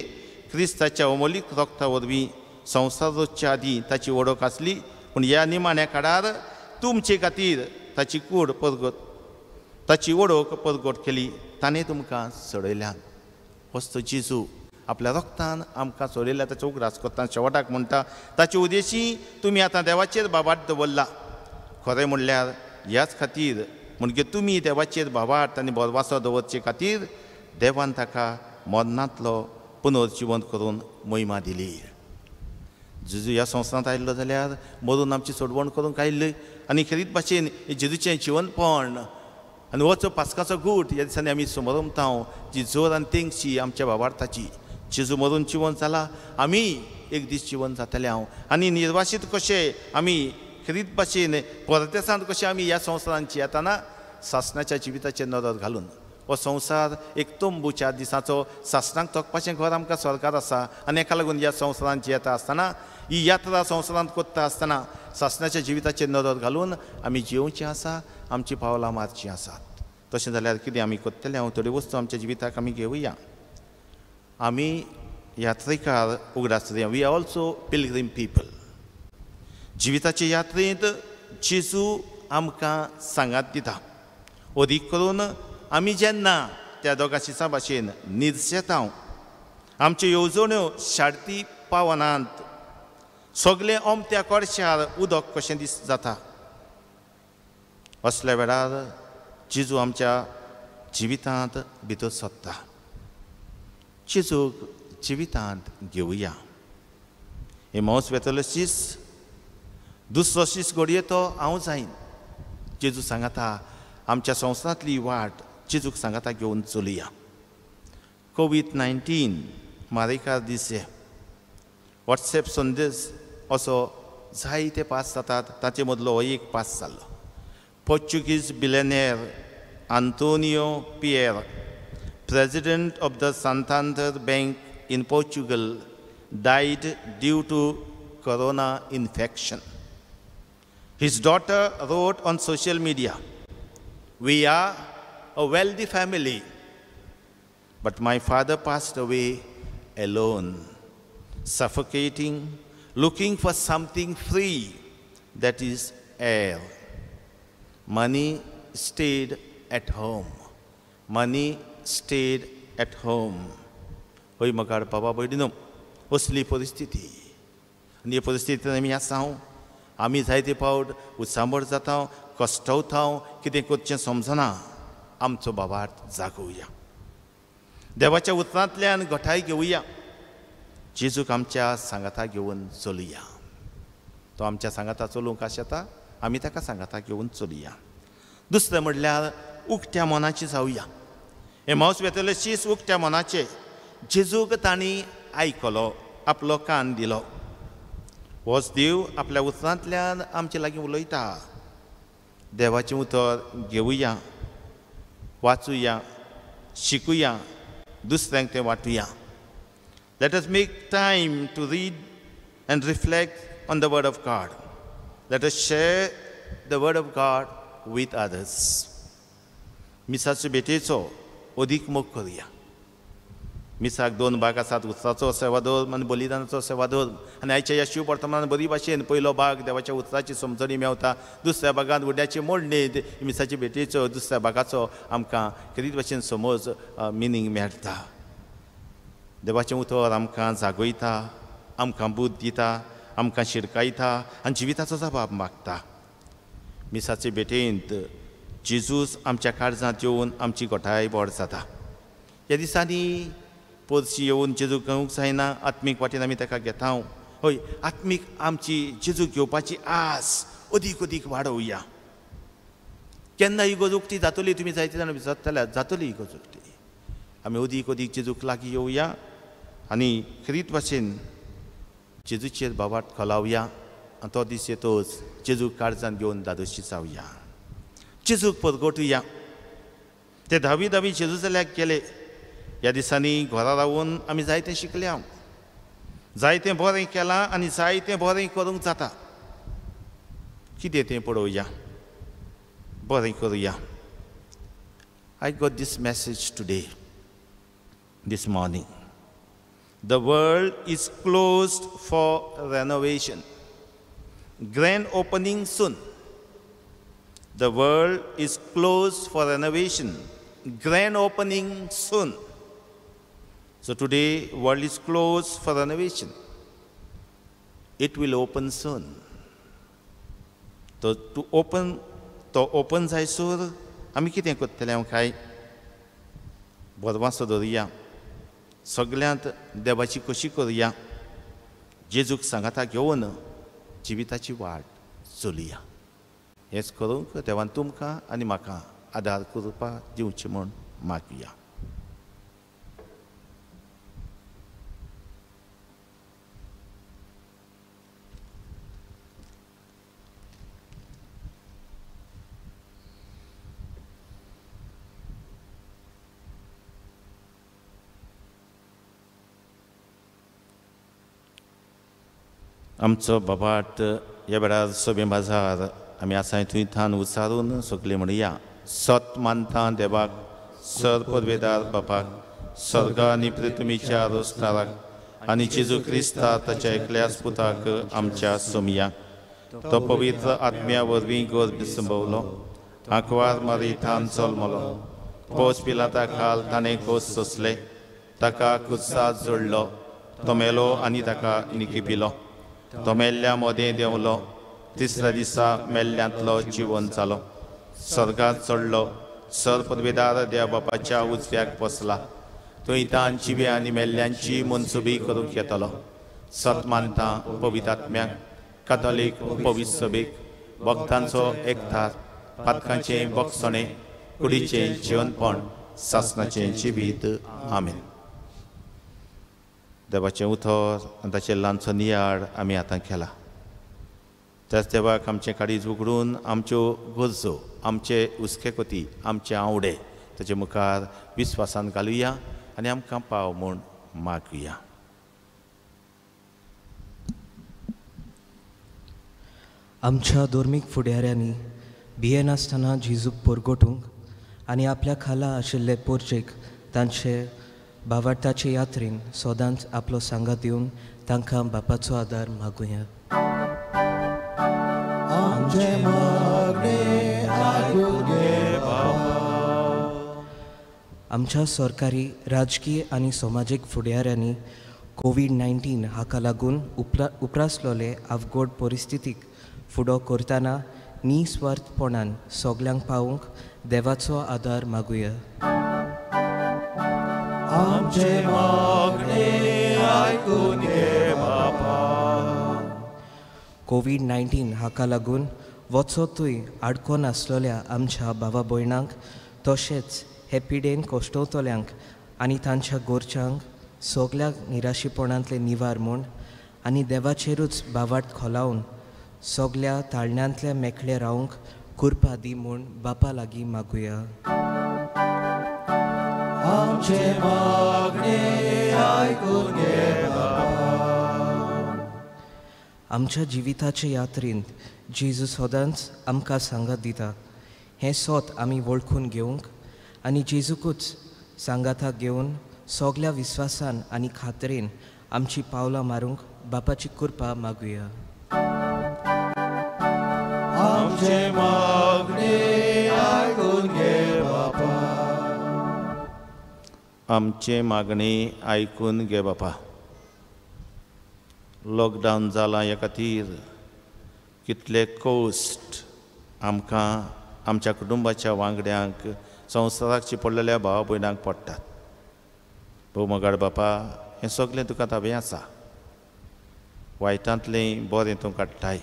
क्रिस्ताच्या अमोलीक रक्ता वरवीं संवसार रचच्या आदीं ताची वळख आसली पूण ह्या निमाण्या काळार तुमचे खातीर ताची कूड परगट ताची वळख परगट केली ताणें तुमकां सोडयल्यान वस्त जेजू आपल्या रक्तान आमकां सोडयल्या ताचो उगडास करता शेवटाक म्हणटा ताचे उद्देशी तुमी आतां देवाचेर बाबाट दवरला खरें म्हणल्यार ह्याच खातीर म्हणजे तुमी देवाचेर बाबाट आनी बोरवासो दवरचे खातीर देवान ताका मरणांतलो पुनर्जिवन करून महिमा दिली जेजू ह्या संवसारांत आयिल्लो जाल्यार मरून आमची सोडवण करूंक आयिल्ली आनी खरीच भाशेन जेजूचें जिवनपण आनी वचो पास्काचो गूट ह्या दिसांनी आमी समरमता जी जोर आनी तेंगशी आमच्या भावार्थाची जेजू मरून जिवन जाला आमी एक दीस जिवन जातले हांव आनी निर्वाशीत कशे आमी खरीच भाशेन परदेसांत कशे आमी ह्या संवसारांत येताना सासणाच्या जिविताचेर नदर घालून हो संवसार एक तंबू 4 दिसांचो सासणांक तोकपाचें घर आमकां सरकार आसा आनी हेका लागून ह्या संवसारांत येता आसतना ही यात्रा संवसारांत कोत्ता आसतना सासणाच्या जिविताचेर नदर घालून आमी जिवचें आसा आमची पावलां मारचीं आसात तशें जाल्यार कितें आमी कोत्तले हांव थोड्यो वस्तू आमच्या जिविताक आमी घेवया आमी यात्रेकार उगडासुरी we are also pilgrim people जिविताचे यात्रेंत जेजू आमकां सांगात दिता अदीक करून आमी जेन्ना त्या दोगां शिसा भाशेन निर्शेता आमच्यो येवजण्यो शार्ती पावनांत सगळे ओमत्या कोडशार उदक कशें दिस जाता असल्या वेळार जेजू आमच्या जिवितांत भितर सरता जेजूक जिवितांत घेवया हे मौस वेतलो शीस दुसरो शीस घडये तो हांव जायन जेजू सांगता आमच्या संवसारांतली वाट जेजूक सांगता घेवन चलुया. कोविड-19 मारेकार दीस हे वॉट्सॅप संदेश असो जायते पास जातात. ताचे मदलो हो एक पास जाल्लो. पोर्चुगीज बिलियनेर आंतोनियो पिएर, president of the Santander Bank in Portugal, died due to corona infection. His daughter wrote on social media, "We are a wealthy family, but my father passed away alone, suffocating, looking for something free, that is air. Money stayed at home. Money stayed at home." होय म्हाका बाबा भयणीनो, असली परिस्थिती आनी हे परिस्थितींत आमी आसा. आमी जायते फावट उसांबळ जाता, कश्टवता, कितें करचें समजना. आमचो बाबार्थ जागोवया, देवाच्या उतरांतल्यान घटाय घेवया, जेजूक आमच्या सांगाता घेवन चलुया. तो आमच्या सांगाता चलूंक आशेता, आमी ताका सांगाता घेवन चलुया. दुसरें म्हणल्यार उक्त्या मनाची जावया. एमाऊस वेतले शीस उक्त्या मनाचे. जेजूक तांणी आयकलो, आपलो कान दिलो. होच देव आपल्या उतरांतल्यान आमचे लागीं उलयता. देवाचें उतर घेवया, वाचुया, शिकुया, दुसऱ्यांक तें वाटुया. Let us make time to read and reflect on the Word of God. Let us share the Word of God with others. मिसाचे बेटेचो अदीक मोग करुया. मिसाक 2 भाग आसात. उतराचो सेवादोर आनी बलिदानाचो सेवादोर. आनी आयच्या ह्या शिव वर्तमानांत बरी भाशेन पयलो भाग देवाच्या उतराची समजणी मेवता. दुसऱ्या भागांत उड्याची मोडणीत मिसाचे बेटेचो दुसऱ्या भागाचो आमकां खरीत भाशेन समज मिनींग मेळटा. देवाचें उतर आमकां जागयता, आमकां बूद दिता, आमकां शिरकायता आनी जिविताचो जबाब मागता. मिसाचे भेटेंत जेजूस आमच्या काळजांत येवन आमची गोठाय बोड जाता. ह्या दिसांनी परशी येवन जेजूक घेवंक जायना. आत्मीक वाटेन आमी ताका घेता. हय, आत्मीक आमची जेजूक घेवपाची आस अदीक अदीक वाडोवया. केन्ना ही गज उक्ती जातली तुमी जायते जाणां विचारतल्यार जातली ही गज उक्ती. आमी अदीक अदीक जेजूक लागीं येवया आनी खरीत भाशेन जेजूचेर बाबार्थ खोलावया. आनी तो दीस येतोच जेजूक काळजांत घेवन दादोशी जावया. जेजूक परगटुया. ते धावी जेजूजाल्याक गेले. ह्या दिसांनी घरा रावून आमी जायतें शिकल्या, जायतें बरें केलां आनी जायतें बरें करूंक जाता. कितें तें पळोवया, बरें करुया. I got this message today, this morning. The world is closed for renovation. Grand opening soon. The world is closed for renovation. Grand opening soon. So today, world is closed for renovation. It will open soon. To open जायसर आमी कितें करतले काय? बरवासो धरुया. सगळ्यांत देवाची कशी करुया. जेजूक सांगाता घेवन जिविताची वाट चलुया. हेच करूंक देवान तुमकां आनी म्हाका आदार कृपा दिवची म्हूण मागुया. आमचो बाबाट ह्या वेळार सोबे बाजार आमी आसाय थंय थान उचारून सगळे म्हणया. सत मानता देवाक, सर पदवेदार बापाक, स्वर्ग आनी पृथ्वीच्या रोस्ताराक आनी जेजू क्रिस्ता ताच्या एकल्याच पुताक आमच्या सोमया. तो पवित्र आत्म्या वरवीं गर्भ संभवलो, आंकवार मारी थान चलमलो, पोस पिलाता खाल ताणें खोस सोंसले, ताका क्रुसार जोडलो, तो मेलो आनी ताका निखिपिलो. तो मेल्ल्या मदें देंवलो, तिसऱ्या दिसा मेल्ल्यांतलो जिवन जालो, स्वर्गांत चडलो, सर पदवेदार देव बापाच्या उजव्याक बसला. थंय तान जिवे आनी मेल्ल्यांची मनसुबी करूंक येतलो. सत मानता पवित्र आत्म्याक, कातोलीक पवित्र सभेक, भक्तांचो एकठार, पातकांचें बोगसणें कुडीचें जिवनपण सासणाचें जिवीत आमेन. देवाचें उतर आनी ताचें ल्हानसो नियाळ आमी आतां केला. त्याच देवाक आमचें काळीज उगडून आमच्यो गरजो, आमचे हुस्के कोती, आमचे आवडे ताचे मुखार विस्वासान घालुया आनी आमकां पाव म्हूण मागुया. आमच्या धर्मीक फुडाऱ्यांनी भियेनासतना जेजूक परगटूंक आनी आपल्या खाला आशिल्ले पोरचेक तांचे भावार्थाचे यात्रेन सदांच आपलो सांगात दिवन तांकां बापाचो आदार मागुया. आमच्या सरकारी राजकीय आनी समाजीक फुडाऱ्यांनी कोविड-19 हाका लागून उप्रासलोले अवघड परिस्थितीक फुडो करतना निस्वार्थपणान सगल्यांक पावूंक देवाचो आदार मागुया. कोविड-19 हाका लागून वचोतूय आडकोन आसलेल्या आमच्या भावा भयणांक तशेंच हे पिडेन कोश्टवतल्यांक आनी तांच्या गोरच्यांक सगल्या निराशीपणांतले निवार म्हूण आनी देवाचेरूच भावार्थ खोलावन सगल्या ताळण्यांतले मेकळे रावंक कृपा दी म्हूण बापा लागीं मागुया. आमच्या जिविताचे यात्रेंत जेजू सदांच आमकां सांगात दिता. हें सोत आमी वळखून घेवंक आनी जेजूकूच सांगाताक घेवन सगल्या विस्वासान आनी खात्रेन आमची पावलां मारूंक बापाची कृपा मागुया. आमचे मागणी आयकून घे बापा. लॉकडावन जाला ह्या खातीर कितले कोस्ट आमकां, आमच्या कुटुंबाच्या वांगड्यांक, संवसाराक पडलेल्या भावा भयणांक पडटात. भोव मोगाळ बापा, हें सगलें तुका ताबें आसा. वायटांतलें बरें तूं काडटाय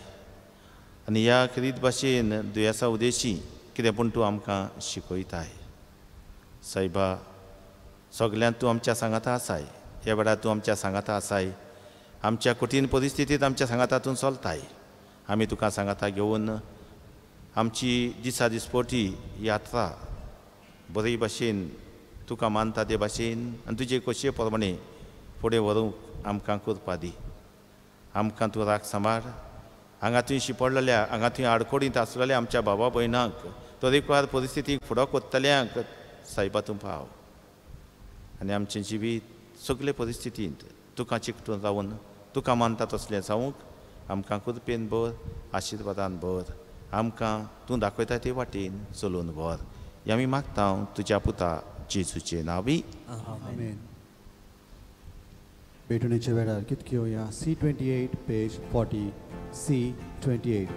आनी ह्या रीत भाशेन दुयेंसा उदेशी कितें पूण तूं आमकां शिकयताय. सायबा, सगल्यांत तूं आमच्या सांगाता आसाय. ह्या वेळार तूं आमच्या सांगाता आसाय. आमच्या कठीण परिस्थितींत आमच्या सांगातातून चलताय. आमी तुका सांगाता घेवन आमची दिसा दिसपोटी यात्रा बरे भाशेन तुका मानता ते भाशेन आनी तुजे खोशये प्रमाणे फुडें व्हरूंक आमकां कृपा दी. आमकां तूं राख सांबाळ. हांगा थंय शिपडलेल्या, हांगा थंय आडकोडींत आसलेल्या आमच्या भावा भयणांक, तरेकवार परिस्थितीक फुडो कोत्तल्यांक सायबा तूं पाव. आनी आमचें जिवीत सगळे परिस्थितींत तुका चिकटून रावन तुका मानता तसलें जावंक आमकां कृपेन भर, आशिर्वादान भर. आमकां तूं दाखयता ते वाटेन चलोवन व्हर. हें आमी मागता तुज्या पुता जेजूचे नांवी. आमेन. भेटणेच्या वेळार कितें घेवया? C28 page 40. C28.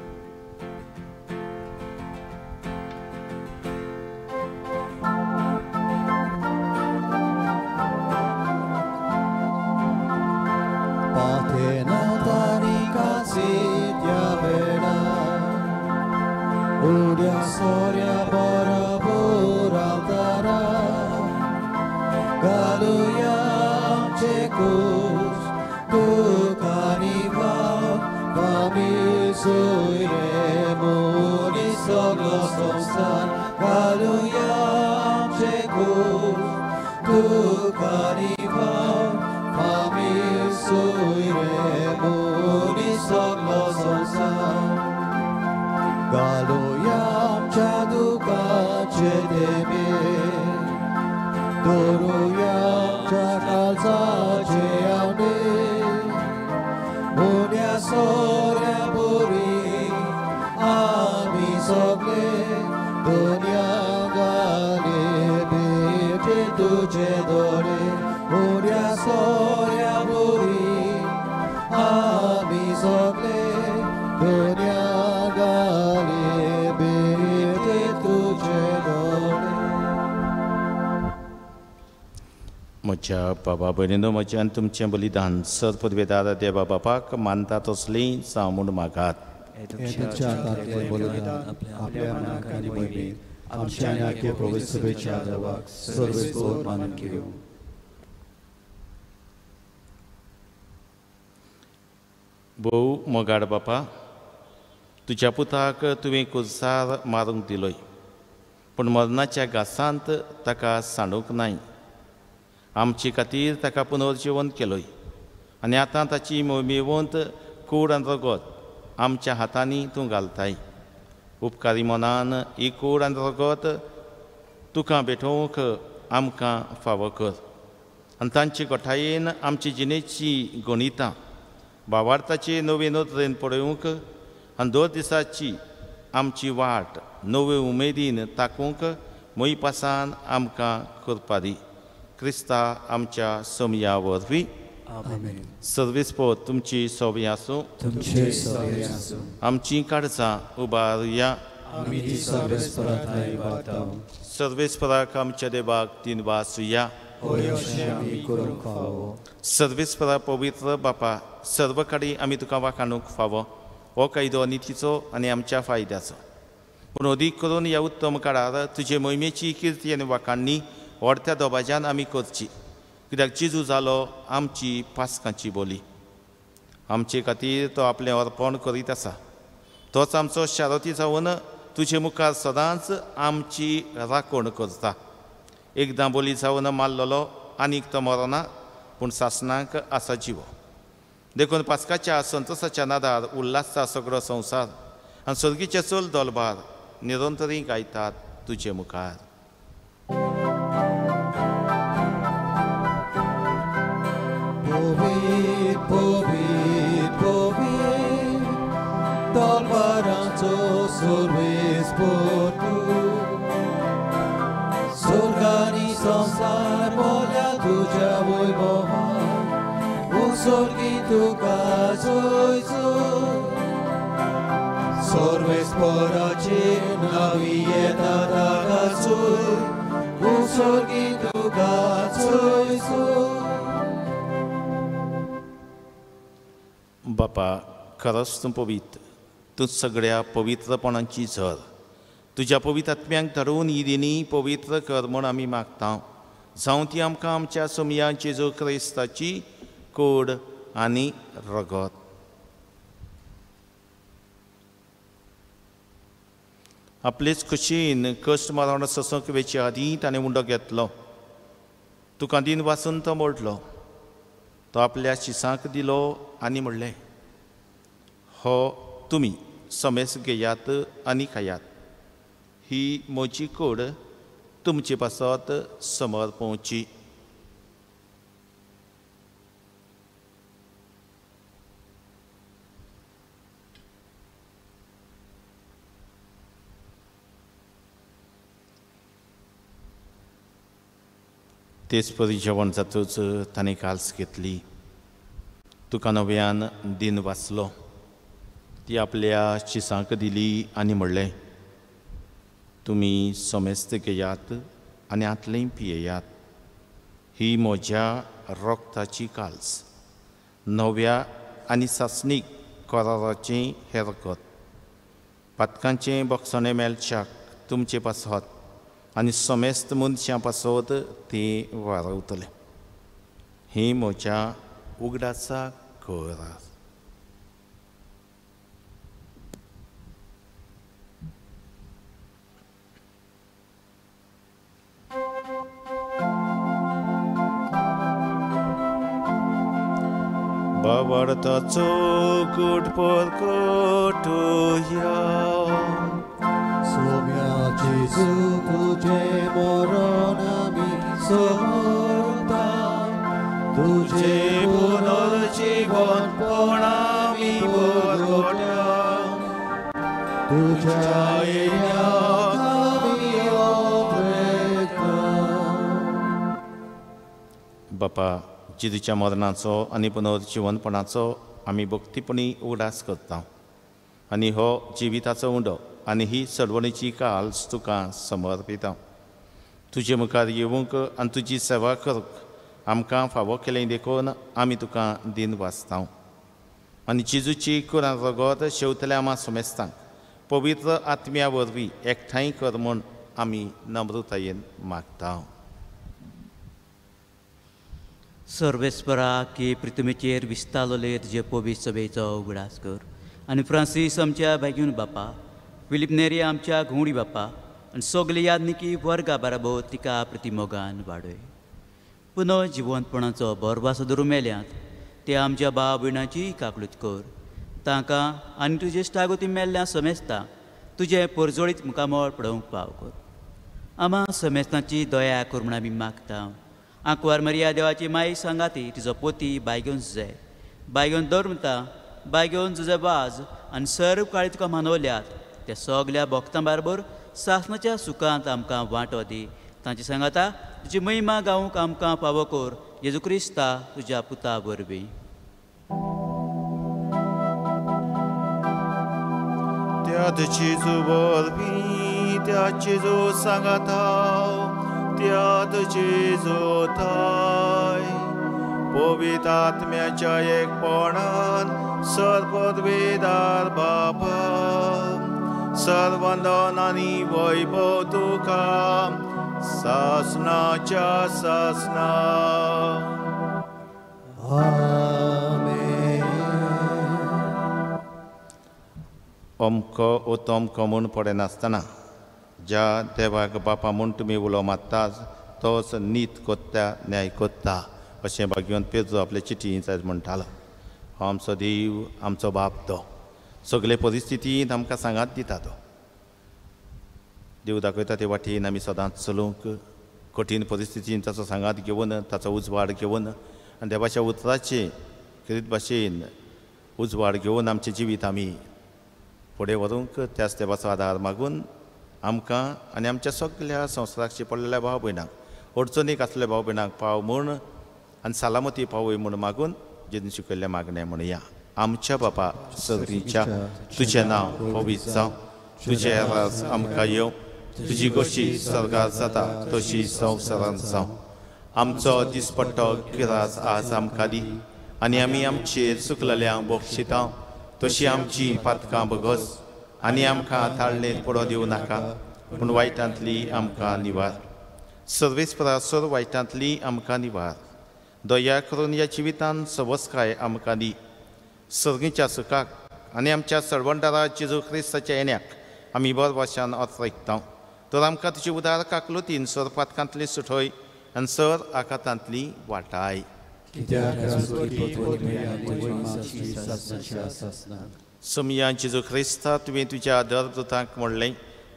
म्हज्या बाबा भयणीनो, म्हज्यान तुमचें बलिदान सर पदवेदार देवा बापाक मानता तसलीं जावं म्हूण मागात. तुमच्या हातांतले बलिदान आपल्या मनाक आनी मोहिमेत आमच्या नाट्य पवित्र सभेच्या देवाक सर्वेस्पोर मानून घेऊ. भोव मोगाड बापा, तुज्या पुताक तुवें कुसार मारूंक दिलोय, पूण मरणाच्या घासांत ताका सांडूंक नाय. आमचे खातीर ताका पुनर्जीवन केलोय आनी आतां ताची मोहिमेवंत कूड आनी रगत आमच्या हातांनी तूं घालताय. उपकारी मनान ही कूड आनी रगत तुका भेटोवंक आमकां फावो कर आनी तांचे गोठायेन आमची जिणेची गणितां भावार्थाचे नवे नदरेन पळोवंक आनी 2 दिसाची आमची वाट नवे उमेदीन ताकूंक मोही पासान आमकां करपा दी. क्रिस्ता आमच्या समया वरवीं सर्वेस्पोर तुमची सोबी आसूं. आमची काळजां उबारुया. सर्वेस्पराक आमच्या देवाक दिनवासुया. सर्वेस्परा पवित्र बापा, सर्व कडेन आमी तुका वाखाणूंक फावो. हो कायदो नितीचो आनी आमच्या फायद्याचो, पूण अदीक करून ह्या उत्तम काळार तुजे मोहिमेची किर्ती आनी वाखाणणी व्हडत्या दोबाज्यान आमी करची, कित्याक जेजू जालो आमची पासकांची बोली. आमचे खातीर तो आपलें अर्पण करीत आसा. तोच आमचो शारोती जावन तुजे मुखार सदांच आमची राखण करता. एकदां बोली जावन मारलेलो आनीक तो मरना, पूण सासणाक आसा जिवो. देखून पास्काच्या संतोसाच्या नादार उल्हासता सगळो संवसार आनी सर्गीचे चल दोलबार निरंतरी गायतात तुजे मुखार. Povit, povit, povit, dolbaranco सर्वेस्पोर तूं. Sorgani संसार मोल्या तुझ्या वैभवान, उत्सर्गी तुका जोयजो. सर्वेस्पोराची नवी येता ताकाचूय, उत्सर्गी तुका जोयजो. बापा, खरोच तूं पवित्र. तूं सगळ्या पवित्रपणांची झर. तुज्या पवित्र आत्म्यांक धरून ही दिनी पवित्र कर म्हूण आमी मागता. जावं ती आमकां आमच्या समया जेजू क्रिस्ताची कूड आनी रगत. आपलेच खुशेन कश्ट मरण ससूंक वेचे आदीं ताणें उंडो घेतलो. तुका दिन वाचून तो मोडलो. तो आपल्या शिसांक दिलो आनी म्हणलें, हो तुमी समेस घेयात आनी खायात. ही म्हजी कूड तुमचे पासत समर्पवची. तेच परी जेवण जातूच ताणें काल्स घेतली. तुका नव्यान दिन वाचलो. ती आपल्या शिसांक दिली आनी म्हणलें, तुमी समेस्त घेयात आनी आतलें पियेयात. ही म्हज्या रोगताची काल्स, नव्या आनी सासणीक कराराचें हें रगत. पातकांचें बक्षणें मेलच्याक तुमचे पासत आनी समेस्त मनशां पासत तें वारवतलें. ही म्हज्या उगडाचा करार. बाबार्थाचो गुटपोर कोटुया. सोम्या जेजू तुझे मरण आमी समरता. तुझे पुनर्जीवन पण आमी बगोट्या. तुझ्या येण्याक आमी अपेक्षा. बापा, जेजूच्या मरणाचो आनी पुनर्जीवनपणाचो आमी भक्तीपणी उगडास करता. आनी हो जिविताचो उंडो आनी ही सडवणीची काल्स तुका समर्पिता. तुजे मुखार येवंक आनी तुजी सेवा करूंक आमकां फावो केलें देखून आमी तुका दिन वाचता. आनी जेजूची कुरान रगत शेवतल्या आमा सोमेस्तांक पवित्र आत्म्या वरवीं एकठांय कर म्हूण आमी नम्रतायेन मागता. सर्वेस्परा की पृथ्वीचेर विस्तारलोले तुजे पवित्र सभेचो उगडास कर आनी फ्रांसीस आमच्या बेगीन बापा, फिलिप नेरी आमच्या घुवडी बापा आनी सगली यादनिकी वर्गा बाराबर तिका प्रतिमोगान वाडय. पुनः जिवंतपणाचो बरवासो धरून मेल्यांत ते आमच्या भाव भयणांची काकूट कर. तांकां आनी तुजे इश्टागोती मेल्ल्या समेस्तां तुजें परजोळीत मुखामोळ पडोवंक पाव कर. आमा समेस्तांची दया कर म्हूण आमी मागता. आंकवार मरिया देवाची माई सांगाती तिजो पोती बायगेवन जाय. बायगेवन धर्मता बायगेवन तुजे वाज आनी सर्व काळी तुका मानवल्यात त्या सगल्या भक्तां बरोबर सासणाच्या सुखांत आमकां वांटो दी. तांची सांगाता तुजी महिमा गावूंक आमकां फावो कर. जेजू क्रिस्ता तुज्या पुता वरवीं. त्या जेजू वरवीं त्या जेजू सांगाता त्यात जेजू थाय पवित्र आत्म्याच्या एकपणान सर्ववेदार बापा सर्वंदन आनी वैभव तुका सासनाच्या सासना. अमको उतमको म्हूण पडनासतना ज्या देवाक बापा म्हूण तुमी उलो मारतात तोच नीत कोत्ता न्याय कोत्ता अशें भाग्यवंत पेद्रो आपले चिठींत आयज म्हणटालो. हो आमचो देव आमचो बाप तो सगळे परिस्थितींत आमकां सांगात दिता. तो देव दाखयता ते वाटेन आमी सदांच चलूंक कठीण परिस्थितींत ताचो सांगात घेवन ताचो उजवाड घेवन आनी देवाच्या उतराचे करीत भाशेन उजवाड घेवन आमचें जिवीत आमी फुडें व्हरूंक त्याच देवाचो आदार मागून आमकां आनी आमच्या सगळ्या संवसाराक पडलेल्या भाव भयणांक अडचणीक आसलेल्या भाव भयणांक पाव म्हूण आनी सालामती पावय म्हूण मागून जेजून शिकयल्लें मागणें म्हणया. आमच्या बापा सर्तीच्या तुजें नांव पवित्र जावं. तुजें राज आमकां येवं. तुजी गोशी स्वर्गांत जाता तशी संवसारांत जावं. आमचो दिसपट्टो गिराज आज आमकां दी आनी आमी आमचेर चुकलेल्यांक बक्षिता तशी आमची पातकां बगस आनी आमकां ताळणेर पडो दिवं नाका पूण वायटांतली आमकां निवार. सर्वेस्परा सर्व वायटांतली आमकां निवार. दया करून ह्या जिवितांत सवस्काय आमकां दी. सर्गीच्या सुखाक आनी आमच्या सडवंडारा जेजू क्रिस्ताच्या येण्याक आमी बर भाशान अर्थ ऐकता. तर आमकां तुजी उदार काकलुतीन सर पातकांतली सुटय आनी सर आकांतांतली वाटाय. समया जेजू क्रिस्ता तुवें तुज्या दरदुतांक म्हणलें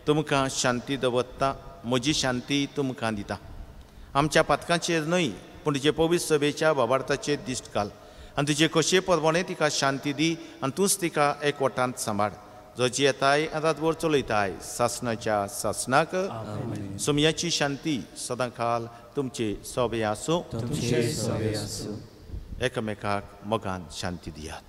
तुमकां शांती दवरता म्हजी शांती तुमकां दिता. आमच्या पातकांचेर न्हय पूण तुजे पवित्र सभेच्या बाबार्थाचेर दिश्ट घाल आनी तुजे कशे परवणे तिका शांती दी आनी तूंच तिका एकवटांत सांबाळ. जो येताय रातभर चलयताय सासणाच्या सासणाक समयाची शांती सदां काल तुमचे सोबे आसूं. एकामेकाक मोगान शांती दियात.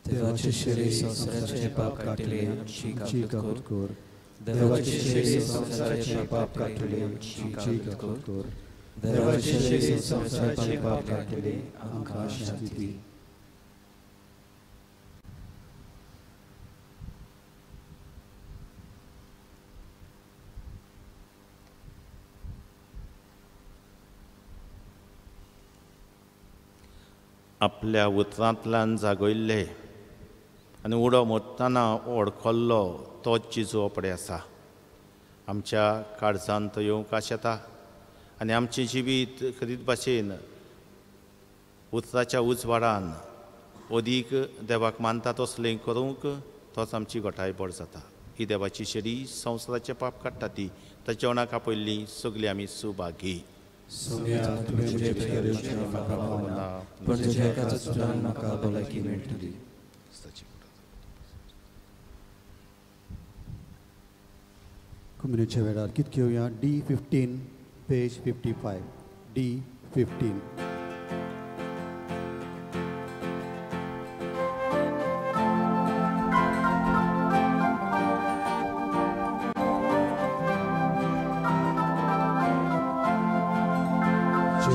देवाचे शरीर संसाराचे पाप काटले आमची काकूट कर. देवाचे शरीर संसाराचे पाप काटले आमची काकूट कर. देवाचे शरीर संसाराचे पाप काटले आमकां शांती दी. आपल्या उतरांतल्यान जागयल्ले आनी उडो मोडटाना वळखल्लो तोच जेजू अपडे आसा. आमच्या काळजांत येवंक आशेता आनी आमचें जिवीत खरीत भाशेन उतराच्या उजवाडान अदीक देवाक मानता तसलें करूंक तोच आमची घोटाय बळ जाता. ही देवाची शेरी संवसाराचे पाप काडटा ती ताच्या जेवणाक आपयल्ली सगळीं आमी सुभागी. कम्युनिटीच्या वेळार कितें घेवया D15 पेज 55 D15.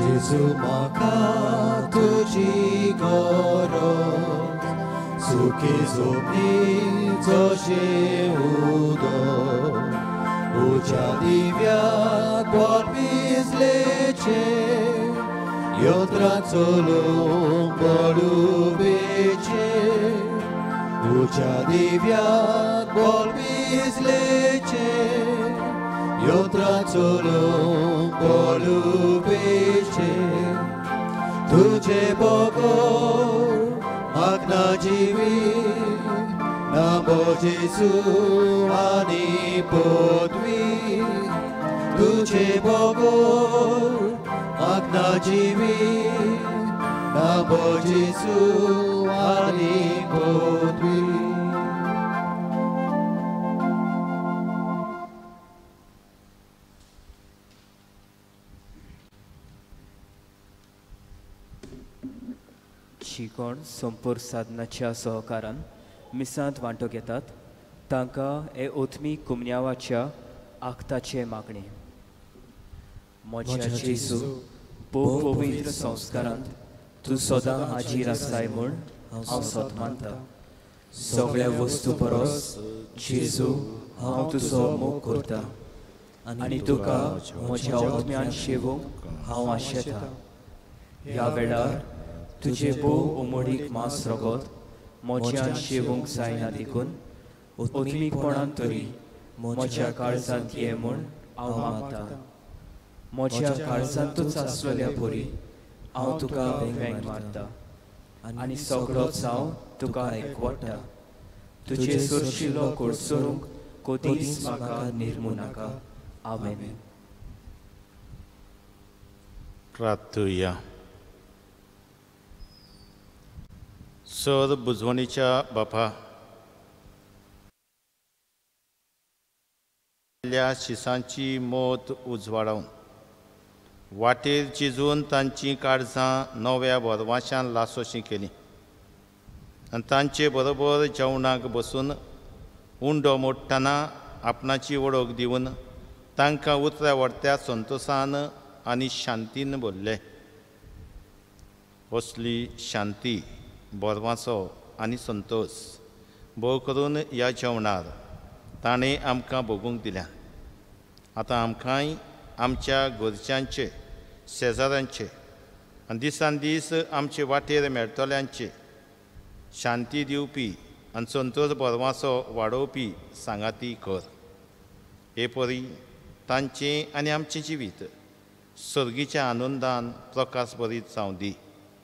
Jesu म्हाका तुजी गरज सुखी झोपी जशें उदक उज्या दिव्याक बोल भिजलेचे योद्रा चलूंक बळुबेचे उज्या दिव्याक बोल भिजलेचे योद्रा चलूंक बळुबेचे तुझे बगोर म्हाका जिवी नामो जेसू आनी पदवी तुझे बगोर म्हाका जिवी नामो जेसू आनी पदवी शिकोण संपूर साधनाच्या सहकारान मिसांत वांटो घेतात तांकां हे ओथमी कुमन्यावाच्या आखताचे मागणे म्हज्या जेजू पवित्र संस्कारांत तूं सदां हाजीर आसाय म्हूण हांव सत मानता सगळ्या वस्तू परस जेजू हांव तुजो मोग करता आनी तुका म्हज्या ओथम्यान शेवूंक हांव आशेता ह्या वेळार तुजे बोव उमडीक मांस रगत म्हज्यान शेवूंक जायना देखून ओथमीकपणान तरी म्हज्या काळजांत ये म्हूण हांव मागतां म्हज्या काळजांतूच आसलेल्या परी हांव तुका वेंग मारता आनी सगळोच हांव तुका एकवटा तुजे सुरशिल्लो कोडसरूंक कोदीस म्हाका निर्मू नाका आमेन. प्रार्थुया. सर बुजवणीच्या बापा शिसांची मोत उजवाडावन वाटेर चिजून तांची काळजां नव्या वरवाशान लासोशी केली आनी तांचे बरोबर जेवणाक बसून उंडो मोडटना आपणाची वळख दिवन तांकां उतऱ्या व्हरत्या संतोशान आनी शांतीन भरले. असली शांती बोरवासो आनी संतोश भोव करून ह्या जेवणार ताणें आमकां भोगूंक दिल्या. आतां आमकांय आमच्या घरच्यांचे शेजाऱ्यांचे आनी दिसान दीस आमचे वाटेर मेळटल्यांचे शांती दिवपी आनी संतोश बोरवासो वाडोवपी सांगाती कर. हे परी तांचें आनी आमचें जिवीत सर्गीच्या आनंदान प्रकाश भरीत जावं दी.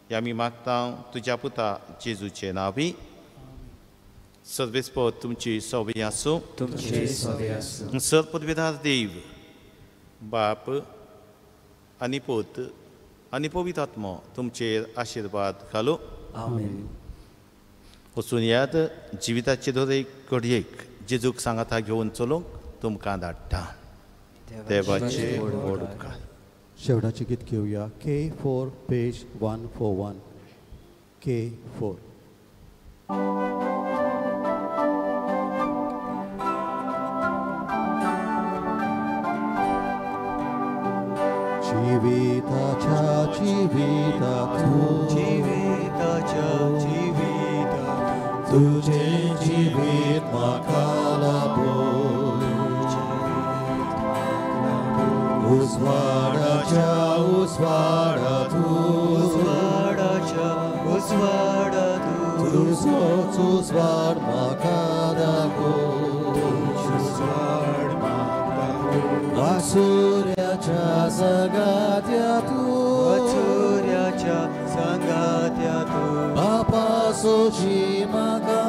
ह्या आमी मागता तुज्या पुता जेजूचे नांवी. सर्वेस्पद तुमची सवय आसूं. सर्वपदवीदार देव बाप आनी पोत आनी पवित्र आत्मो तुमचेर आशिर्वाद घालो. वचून याद जिविताचे दरेक घडयेक जेजूक सांगाता घेवन चलोवंक तुमकां धाडटा. देवाचे व्हड उपकार. शेवटाचे गीत घेवया. K4 page 141. K4. जिविताच्या जिवितांत तुझे जिवीत म्हाका लाभूं. उजवाडाच्या तुजोच उजवाड म्हाका दाखोव. वासुऱ्याच्या संगात्यातूं बापा सोशी म्हाका